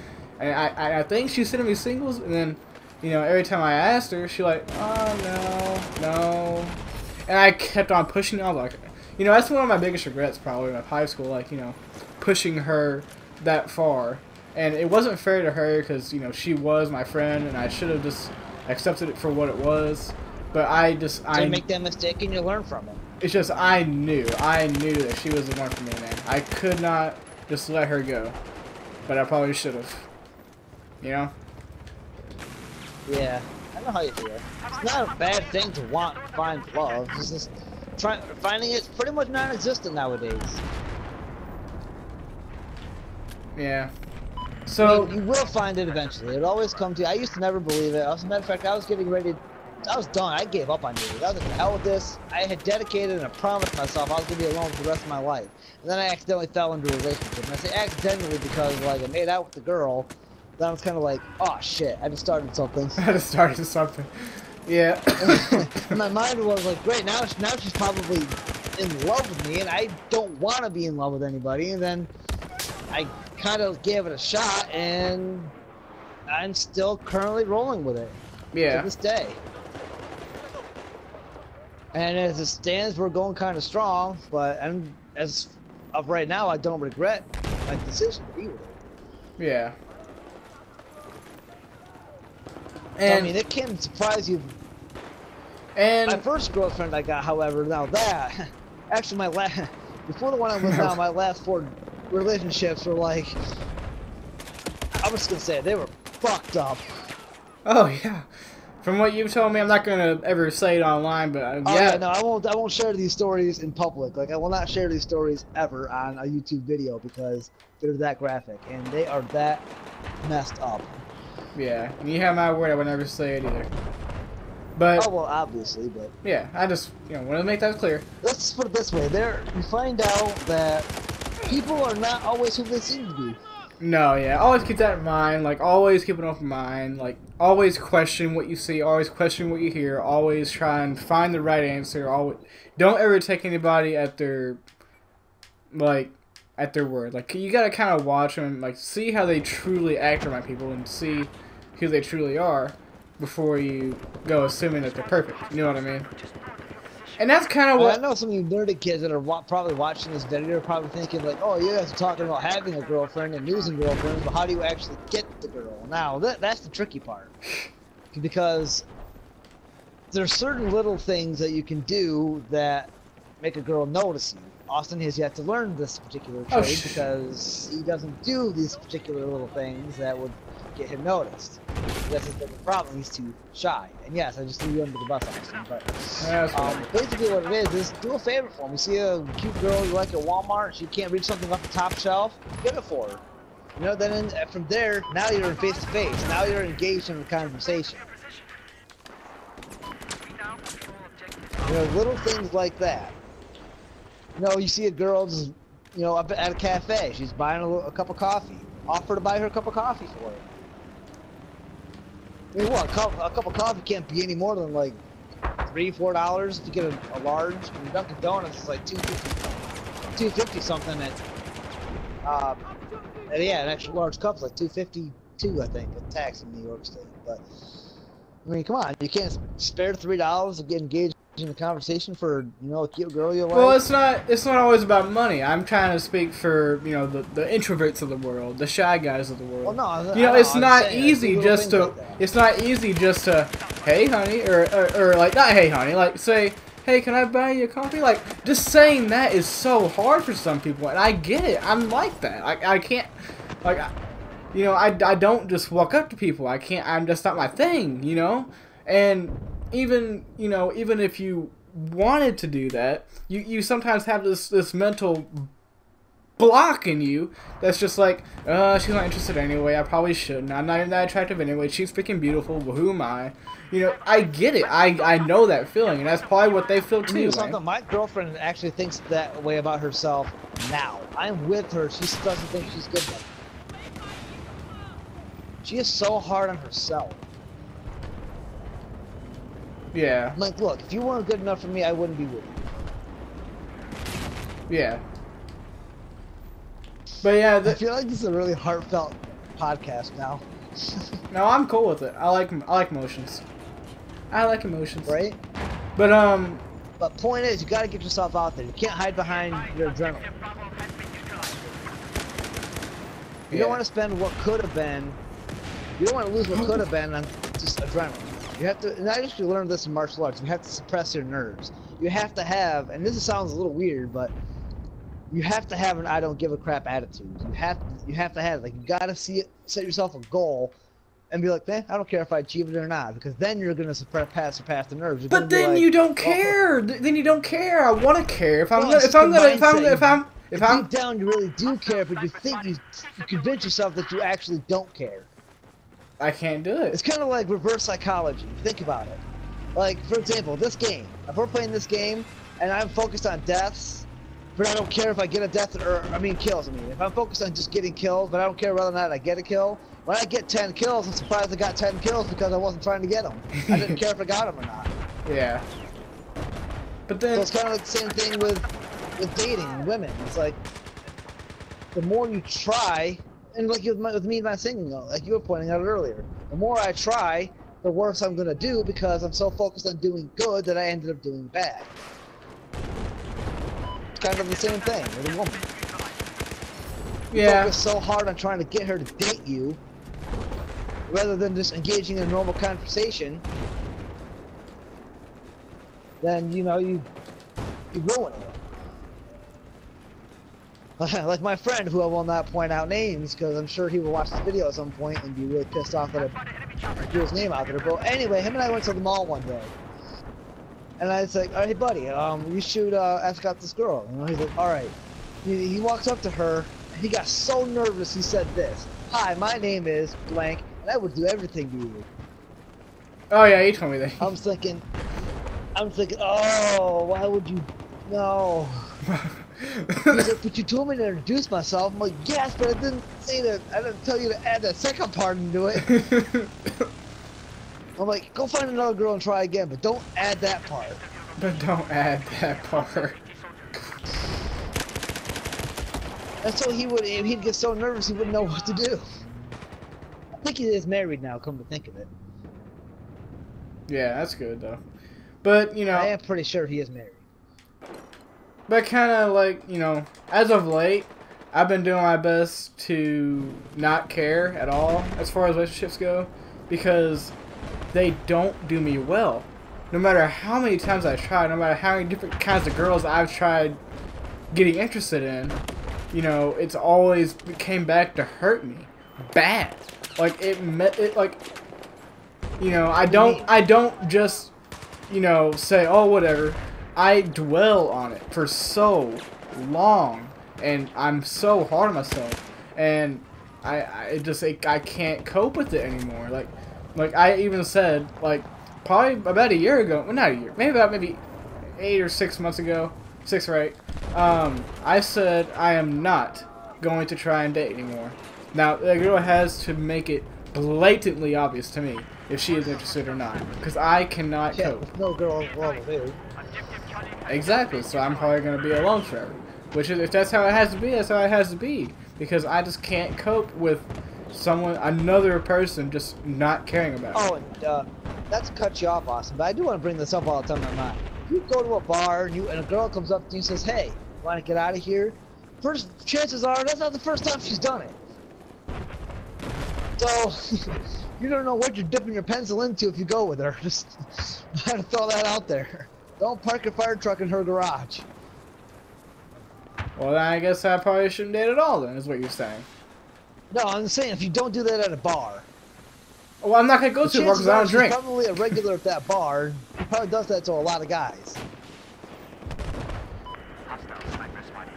and I think she's sending me singles, and then, you know, every time I asked her, she like, oh, no. And I kept on pushing. I was like, you know, that's one of my biggest regrets probably of high school, like, you know, pushing her that far. And it wasn't fair to her because, you know, she was my friend, and I should have just accepted it for what it was. But you make that mistake and you learn from it. It's just, I knew that she was the one for me, man. I could not just let her go. But I probably should have. You know? Yeah, I know how you feel. It's not a bad thing to want to find love. It's just finding it's pretty much non-existent nowadays. Yeah. So you will find it eventually. It always comes to you. I used to never believe it. As a matter of fact, I was getting ready. I was done. I gave up on dating. I was like, the hell with this. I had dedicated and I promised myself I was gonna be alone for the rest of my life. And then I accidentally fell into a relationship. And I say accidentally because, like, I made out with the girl. Then I was kind of like, oh shit, I just started something. I just started something. Yeah. My mind was like, great, now she's probably in love with me, and I don't want to be in love with anybody. And then I kind of gave it a shot, and I'm still currently rolling with it. Yeah. To this day. And as it stands, we're going kind of strong, but as of right now, I don't regret my decision to be with it. Yeah. And, I mean, it can surprise you. And my first girlfriend I got, however, now that actually before the one I'm with now, my last 4 relationships were like, I'm just gonna say it, they were fucked up. Oh yeah. From what you've told me, I'm not gonna ever say it online, but yeah. Yeah, no, I won't share these stories in public. Like, I will not share these stories ever on a YouTube video because they're that graphic and they are that messed up. Yeah, and you have my word, I would never say it either. But oh well, obviously, but yeah, I just want to make that clear. Let's just put it this way: you find out that people are not always who they seem to be. No, yeah, always keep that in mind. Like, always keep an open mind. Like, always question what you see. Always question what you hear. Always try and find the right answer. Always don't ever take anybody at their word. Like, you gotta kind of watch them, like, see how they truly act around people and see who they truly are before you go assuming that they're perfect. You know what I mean? And that's kind of what I know some of you nerdy kids that are probably watching this video are probably thinking like, oh, you guys are talking about having a girlfriend and losing girlfriends, but how do you actually get the girl? Now, that's the tricky part. Because there's certain little things that you can do that make a girl notice you. Austin has yet to learn this particular trade because he doesn't do these particular little things that would get him noticed. That's his biggest problem. He's too shy. And yes, I just threw you under the bus, Austin. But basically, what it is do a favor for him. You see a cute girl you like at Walmart, she can't reach something off the top shelf, get it for her. You know, then from there, now you're in face to face. Now you're engaged in a conversation. You know, little things like that. You know, you see a girl just, you know, up at a cafe. She's buying a cup of coffee. Offer to buy her a cup of coffee for her. I mean, what? A cup of coffee can't be any more than like $3, $4 to get a large. And Dunkin' Donuts is like $2.50 something and yeah, an extra large cup's like $2.52, I think, with tax in New York State. But I mean, come on, you can't spare $3 to get engaged in the conversation for, you know, a cute girl you like. Well, it's not always about money. I'm trying to speak for, you know, the introverts of the world, the shy guys of the world. Well, no, you know, it's not easy just to hey honey, or like not hey honey, like say, hey, can I buy you a coffee? Like, just saying that is so hard for some people, and I get it. I'm like that. I can't, like, you know, I don't just walk up to people. I can't. I'm just not my thing, you know. And even, you know, even if you wanted to do that, you sometimes have this mental block in you that's just like, she's not interested anyway. I probably shouldn't. I'm not even that attractive anyway. She's freaking beautiful. Well, who am I? You know, I get it. I know that feeling, and that's probably what they feel too. You know something? My girlfriend actually thinks that way about herself now. I'm with her. She doesn't think she's good enough. She is so hard on herself. Yeah. I'm like, look, if you weren't good enough for me, I wouldn't be with you. Yeah. But yeah, I feel like this is a really heartfelt podcast now. No, I'm cool with it. I like emotions. I like emotions. Right? But point is, you gotta get yourself out there. You can't hide behind your adrenaline. You don't want to spend what could have been. You don't want to lose what could have been on just adrenaline. You have to, and I actually learned this in martial arts, you have to suppress your nerves. You have to have, and this sounds a little weird, but you have to have an I don't give a crap attitude. You have to have it. Like, you gotta see it, set yourself a goal, and be like, man, I don't care if I achieve it or not, because then you're gonna surpass the nerves. But then like, you don't care. Then you don't care. I want to care. If I'm deep down, you really do care, but you think you convince yourself that you actually don't care. I can't do it. It's kind of like reverse psychology. Think about it. Like, for example, this game. If we're playing this game, and I'm focused on deaths, but I don't care if I get a death kills. If I'm focused on just getting kills, but I don't care whether or not I get a kill. When I get 10 kills, I'm surprised I got 10 kills because I wasn't trying to get them. I didn't care if I got them or not. Yeah. But then... So it's kind of like the same thing with dating and women. It's like, the more you try, and like with me and my singing, like you were pointing out earlier, the more I try, the worse I'm gonna do because I'm so focused on doing good that I ended up doing bad. It's kind of the same thing with a woman. You focus so hard on trying to get her to date you, rather than just engaging in a normal conversation, then you know you ruin it. Like my friend, who I will not point out names, because I'm sure he will watch this video at some point and be really pissed off that I threw his name out there. But anyway, him and I went to the mall one day, and I was like, "All right, buddy, you should ask out this girl." You know, he's like, "All right." He walks up to her, and he got so nervous. He said this: "Hi, my name is blank, and I would do everything to you." Oh yeah, he told me that. I'm thinking, oh, why would you? No. He's like, but you told me to introduce myself. I'm like, yes, but I didn't say that. I didn't tell you to add that second part into it. I'm like, go find another girl and try again, but don't add that part. But don't add that part. And so he'd get so nervous he wouldn't know what to do. I think he is married now, come to think of it. Yeah, that's good though. But, you know, I am pretty sure he is married. But kind of like, you know, as of late, I've been doing my best to not care at all as far as relationships go, because they don't do me well. No matter how many times I tried, no matter how many different kinds of girls I've tried getting interested in, you know, it's always came back to hurt me bad. Like like, you know, I don't just, you know, say, oh, whatever. I dwell on it for so long, and I'm so hard on myself, and I can't cope with it anymore. Like I even said, like, probably about a year ago, well, not a year, maybe 8 or 6 months ago, 6 or 8, I said I am not going to try and date anymore. Now, the girl has to make it blatantly obvious to me if she is interested or not, because I cannot cope. No girl will do. Exactly, so I'm probably going to be alone forever. Which is, if that's how it has to be, that's how it has to be. Because I just can't cope with another person just not caring about me. Oh, and not to cut you off, Austin, but I do want to bring this up all the time in my mind. If you go to a bar and a girl comes up to you and says, hey, want to get out of here? First, chances are that's not the first time she's done it. So, you don't know what you're dipping your pencil into if you go with her. Just trying to throw that out there. Don't park your fire truck in her garage. Well, then I guess I probably shouldn't date at all, then, is what you're saying. No, I'm saying if you don't do that at a bar. Well, I'm not going to go to a bar because I don't drink. She's probably a regular at that bar. He probably does that to a lot of guys.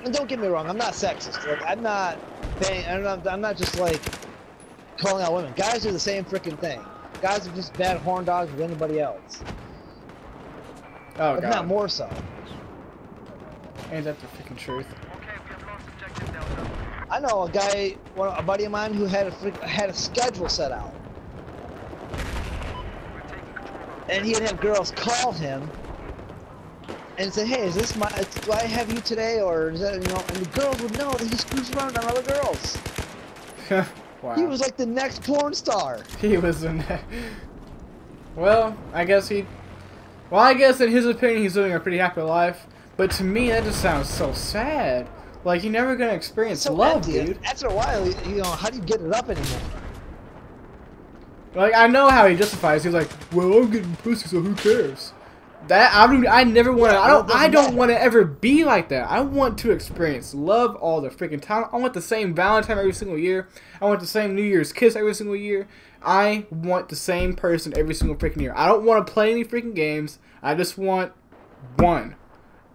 And don't get me wrong, I'm not sexist. Like, I'm not just like calling out women. Guys do the same freaking thing. Guys are just bad horn dogs with anybody else. Oh, if God. not more so. Ain't that the freaking truth? I know a guy, a buddy of mine, who had a schedule set out, and he'd have girls call him and say, "Hey, is this do I have you today, or is that, you know?" And the girls would know that he screws around on other girls. Wow. He was like the next porn star. He was the next. Well, I guess in his opinion, he's living a pretty happy life. But to me, that just sounds so sad. Like, you're never gonna experience love, dude. After a while, you know, how do you get it up anymore? Like, I know how he justifies. He's like, "Well, I'm getting pussy, so who cares?" I never want to. I don't want to ever be like that. I want to experience love all the freaking time. I want the same Valentine every single year. I want the same New Year's kiss every single year. I want the same person every single freaking year. I don't want to play any freaking games. I just want one,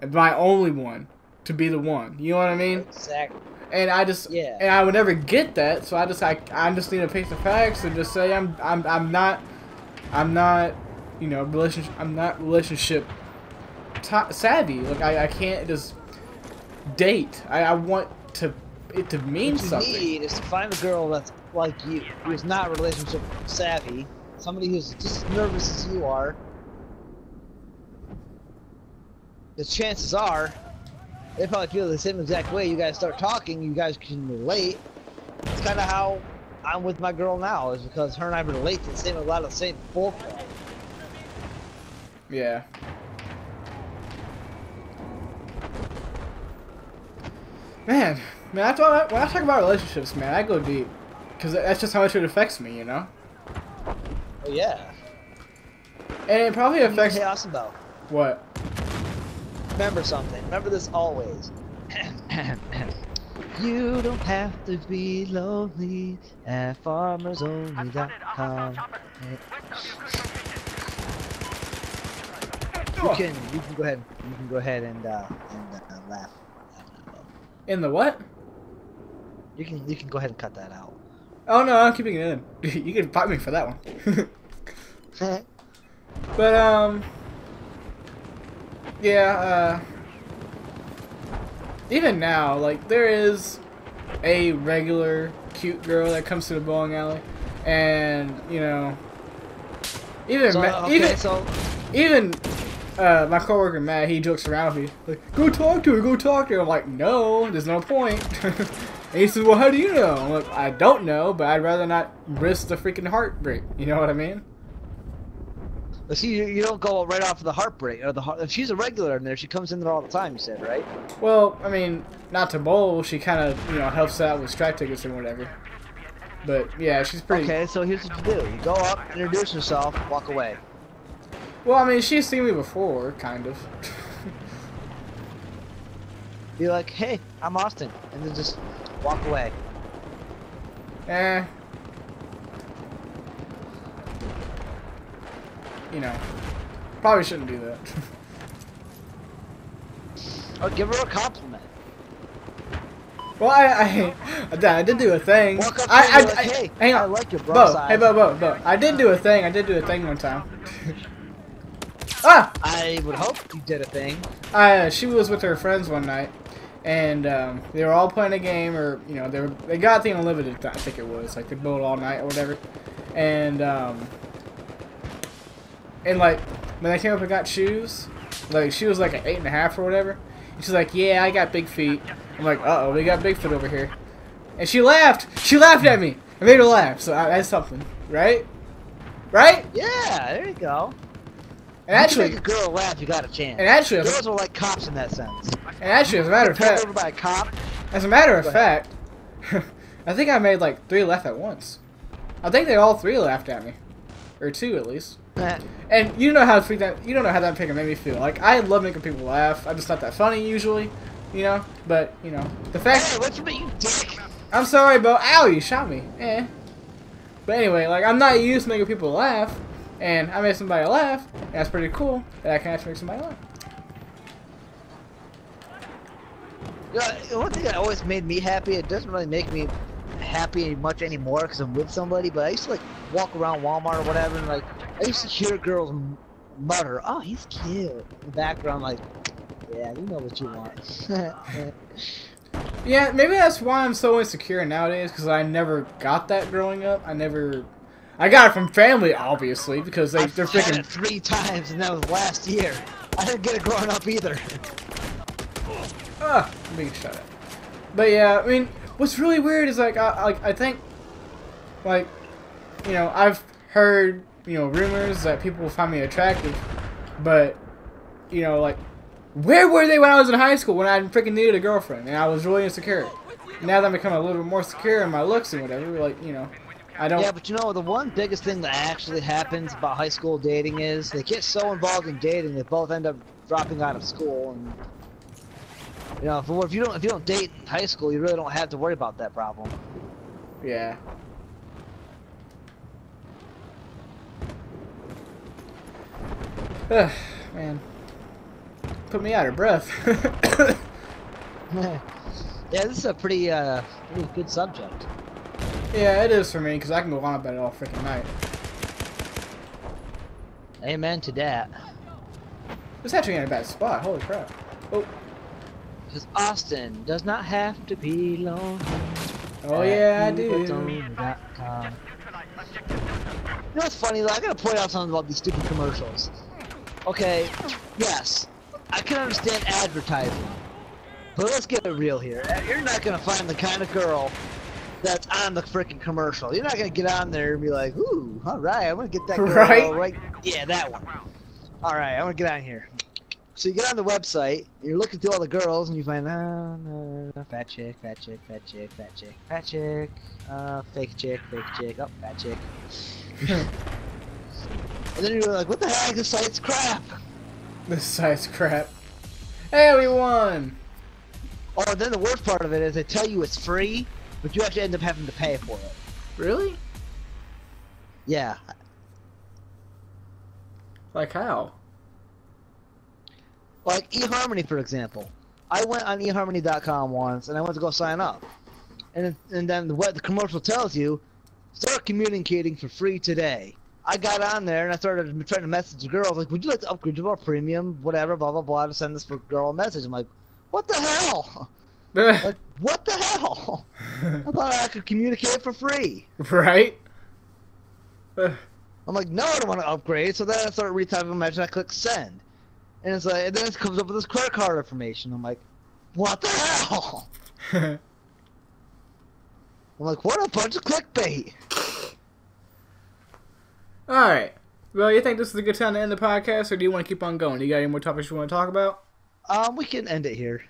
and my only one, to be the one. You know what I mean? Exactly. And I just, and I would never get that. So I just need to face the facts and just say I'm not, you know, I'm not relationship savvy. Like, I can't just date. I want it to mean something. What you need is to find a girl that's like you, who's not relationship savvy, somebody who's just as nervous as you are. The chances are, they probably feel the same exact way. You guys start talking, you guys can relate. It's kind of how I'm with my girl now, is because her and I relate to a lot of the same bullcrap. Yeah. Man, when I talk about relationships, man, I go deep, because that's just how much it affects me, you know. Oh yeah. And it probably affects. Hey, Austin, though. What? Remember something. Remember this always. You don't have to be lonely at farmersonly.com. You can go ahead. You can go ahead and laugh. In the what? You can go ahead and cut that out. Oh no, I'm keeping it in. You can fight me for that one. But yeah, even now, like, there is a regular cute girl that comes to the bowling alley, and, you know, even my coworker Matt, he jokes around with me, like, go talk to her. I'm like, no, there's no point. And he says, well, how do you know? I'm like, I don't know, but I'd rather not risk the freaking heartbreak. You know what I mean? But see, you don't go right off of the heartbreak or the heart. If she's a regular in there, she comes in there all the time. You said, right? Well, I mean, not to bowl. She kind of, you know, helps out with strike tickets and whatever. But yeah, she's pretty. Okay, so here's what you do: you go up, introduce yourself, walk away. Well, I mean, she's seen me before, kind of. Be like, hey, I'm Austin, and then just walk away. Eh. You know, probably shouldn't do that. Or give her a compliment. Well, I did do a thing. Walk up to her and be like, hey, hang on. I like your bro size. Hey, Bo. I did do a thing. I did do a thing one time. Ah! I would hope you did a thing. She was with her friends one night, and they were all playing a game, or you know, they got the unlimited. I think it was like they bowled all night or whatever, and like when they came up and got shoes, like she was like an 8.5 or whatever. And she's like, "Yeah, I got big feet." I'm like, "Uh-oh, we got Bigfoot over here," and she laughed. She laughed at me. I made her laugh, so that's something, right? Right? Yeah, there you go. And actually, you make a girl laugh, you got a chance. And actually, girls are like cops in that sense. And actually, as a matter of fact, over by a cop. As a matter of fact, I think I made like 3 laugh at once. I think they all 3 laughed at me, or 2 at least. And you know how you don't know how that freaking made me feel. Like I love making people laugh. I'm just not that funny usually, you know. But you know the fact. Hey, what you mean, you dick? I'm sorry, Bo. Ow, you shot me. Eh. But anyway, like I'm not used to making people laugh, and I made somebody laugh. And that's pretty cool that I can actually make somebody laugh. You know, one thing that always made me happy, it doesn't really make me happy much anymore because I'm with somebody, but I used to like walk around Walmart or whatever, and like I used to hear girls mutter, "Oh, he's cute," in the background, like, yeah, you know what you want. Yeah, maybe that's why I'm so insecure nowadays, because I never got that growing up. I got it from family, obviously, because they're freaking... had it 3 times, and that was last year. I didn't get it growing up either. I'm being shot at. But yeah, I mean, what's really weird is like, I think, like, you know, I've heard, you know, rumors that people find me attractive, but, you know, like, where were they when I was in high school when I freaking needed a girlfriend and I was really insecure? Now that I'm becoming a little bit more secure in my looks and whatever, like, you know, I don't... Yeah, but you know, the one biggest thing that actually happens about high school dating is they get so involved in dating they both end up dropping out of school, and you know, if you don't date in high school, you really don't have to worry about that problem. Yeah. Man. Put me out of breath. Yeah, this is a pretty good subject. Yeah, it is for me, because I can go on about it all freaking night. Amen to that. This actually ain't a bad spot, holy crap. Oh. Because Austin does not have to be lonely. Oh yeah, I do. You know what's funny though? I gotta point out something about these stupid commercials. Okay, yes, I can understand advertising, but let's get it real here. You're not gonna find the kind of girl that's on the freaking commercial. You're not gonna get on there and be like, "Ooh, all right, I'm gonna get that girl right." Yeah, that one. All right, I'm gonna get on here. So you get on the website, you're looking through all the girls, and you find, no, fat chick, fat chick, fat chick, fat chick, fat chick, fake chick, oh, fat chick. And then you're like, what the heck, this site's crap. This site's crap. Hey, we won! Oh, and then the worst part of it is they tell you it's free, but you actually end up having to pay for it. Really? Yeah. Like how? Like eHarmony, for example. I went on eHarmony.com once, and I went to go sign up. And then the commercial tells you, start communicating for free today. I got on there, and I started trying to message the girls, like, would you like to upgrade to our premium, whatever, blah, blah, blah, to send this girl a message. I'm like, what the hell? Like, what the hell? I thought I could communicate for free. Right? I'm like, no, I don't want to upgrade. So then I started retyping a message, and I click send. And it's like, and then it comes up with this credit card information. I'm like, what the hell? I'm like, what a bunch of clickbait. Alright. Well, you think this is a good time to end the podcast, or do you want to keep on going? You got any more topics you want to talk about? We can end it here.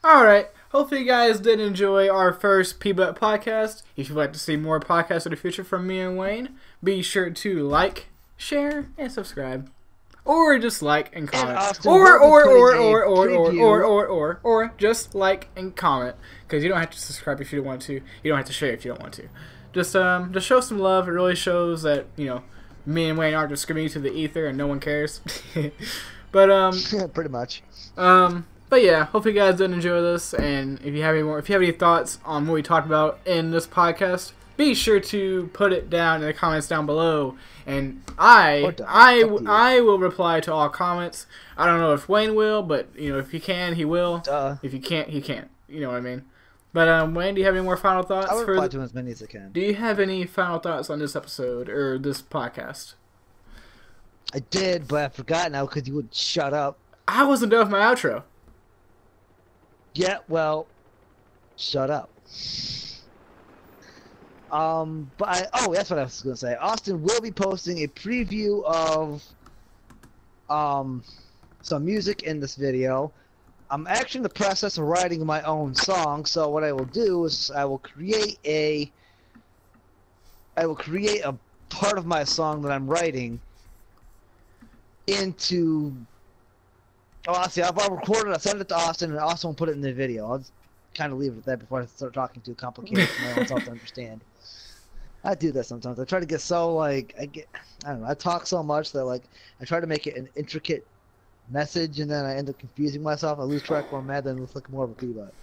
All right. Hopefully you guys did enjoy our first P-Butt podcast. If you'd like to see more podcasts in the future from me and Wayne, be sure to like, share, and subscribe. Or just like and comment. Or just like and comment. Because you don't have to subscribe if you don't want to. You don't have to share if you don't want to. Just show some love. It really shows that, you know, me and Wayne aren't just screaming to the ether and no one cares. But pretty much. But yeah, hopefully you guys did enjoy this, and if you have any thoughts on what we talked about in this podcast, be sure to put it down in the comments down below, and I will reply to all comments. I don't know if Wayne will, but you know, if he can, he will. If he can't, he can't. You know what I mean? But Wayne, do you have any more final thoughts? I'll reply to as many as I can. Do you have any final thoughts on this episode or this podcast? I did, but I forgot now because you wouldn't shut up. I wasn't done with my outro. Yeah, well, shut up. That's what I was gonna say. Austin will be posting a preview of some music in this video. I'm actually in the process of writing my own song, so what I will do is I will create a part of my song that I'm writing into. Oh, I'll record it, I'll send it to Austin, and Austin will put it in the video. I'll just kind of leave it at that before I start talking too complicated for my own self to understand. I do that sometimes. I try to get so, I don't know, I talk so much that, I try to make it an intricate message, and then I end up confusing myself. I lose track where I'm at, then it looks like more of a P-Butt.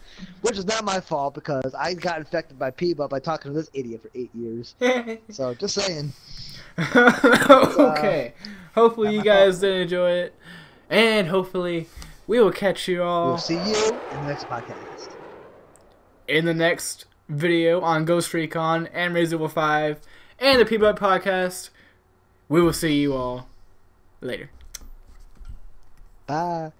Which is not my fault, because I got infected by P-Butt by talking to this idiot for 8 years. So, just saying. Okay. Hopefully you guys did enjoy it. And hopefully, we will catch you all. We'll see you in the next podcast. In the next video on Ghost Recon and Resident Evil 5 and the P-Butt Podcast. We will see you all later. Bye.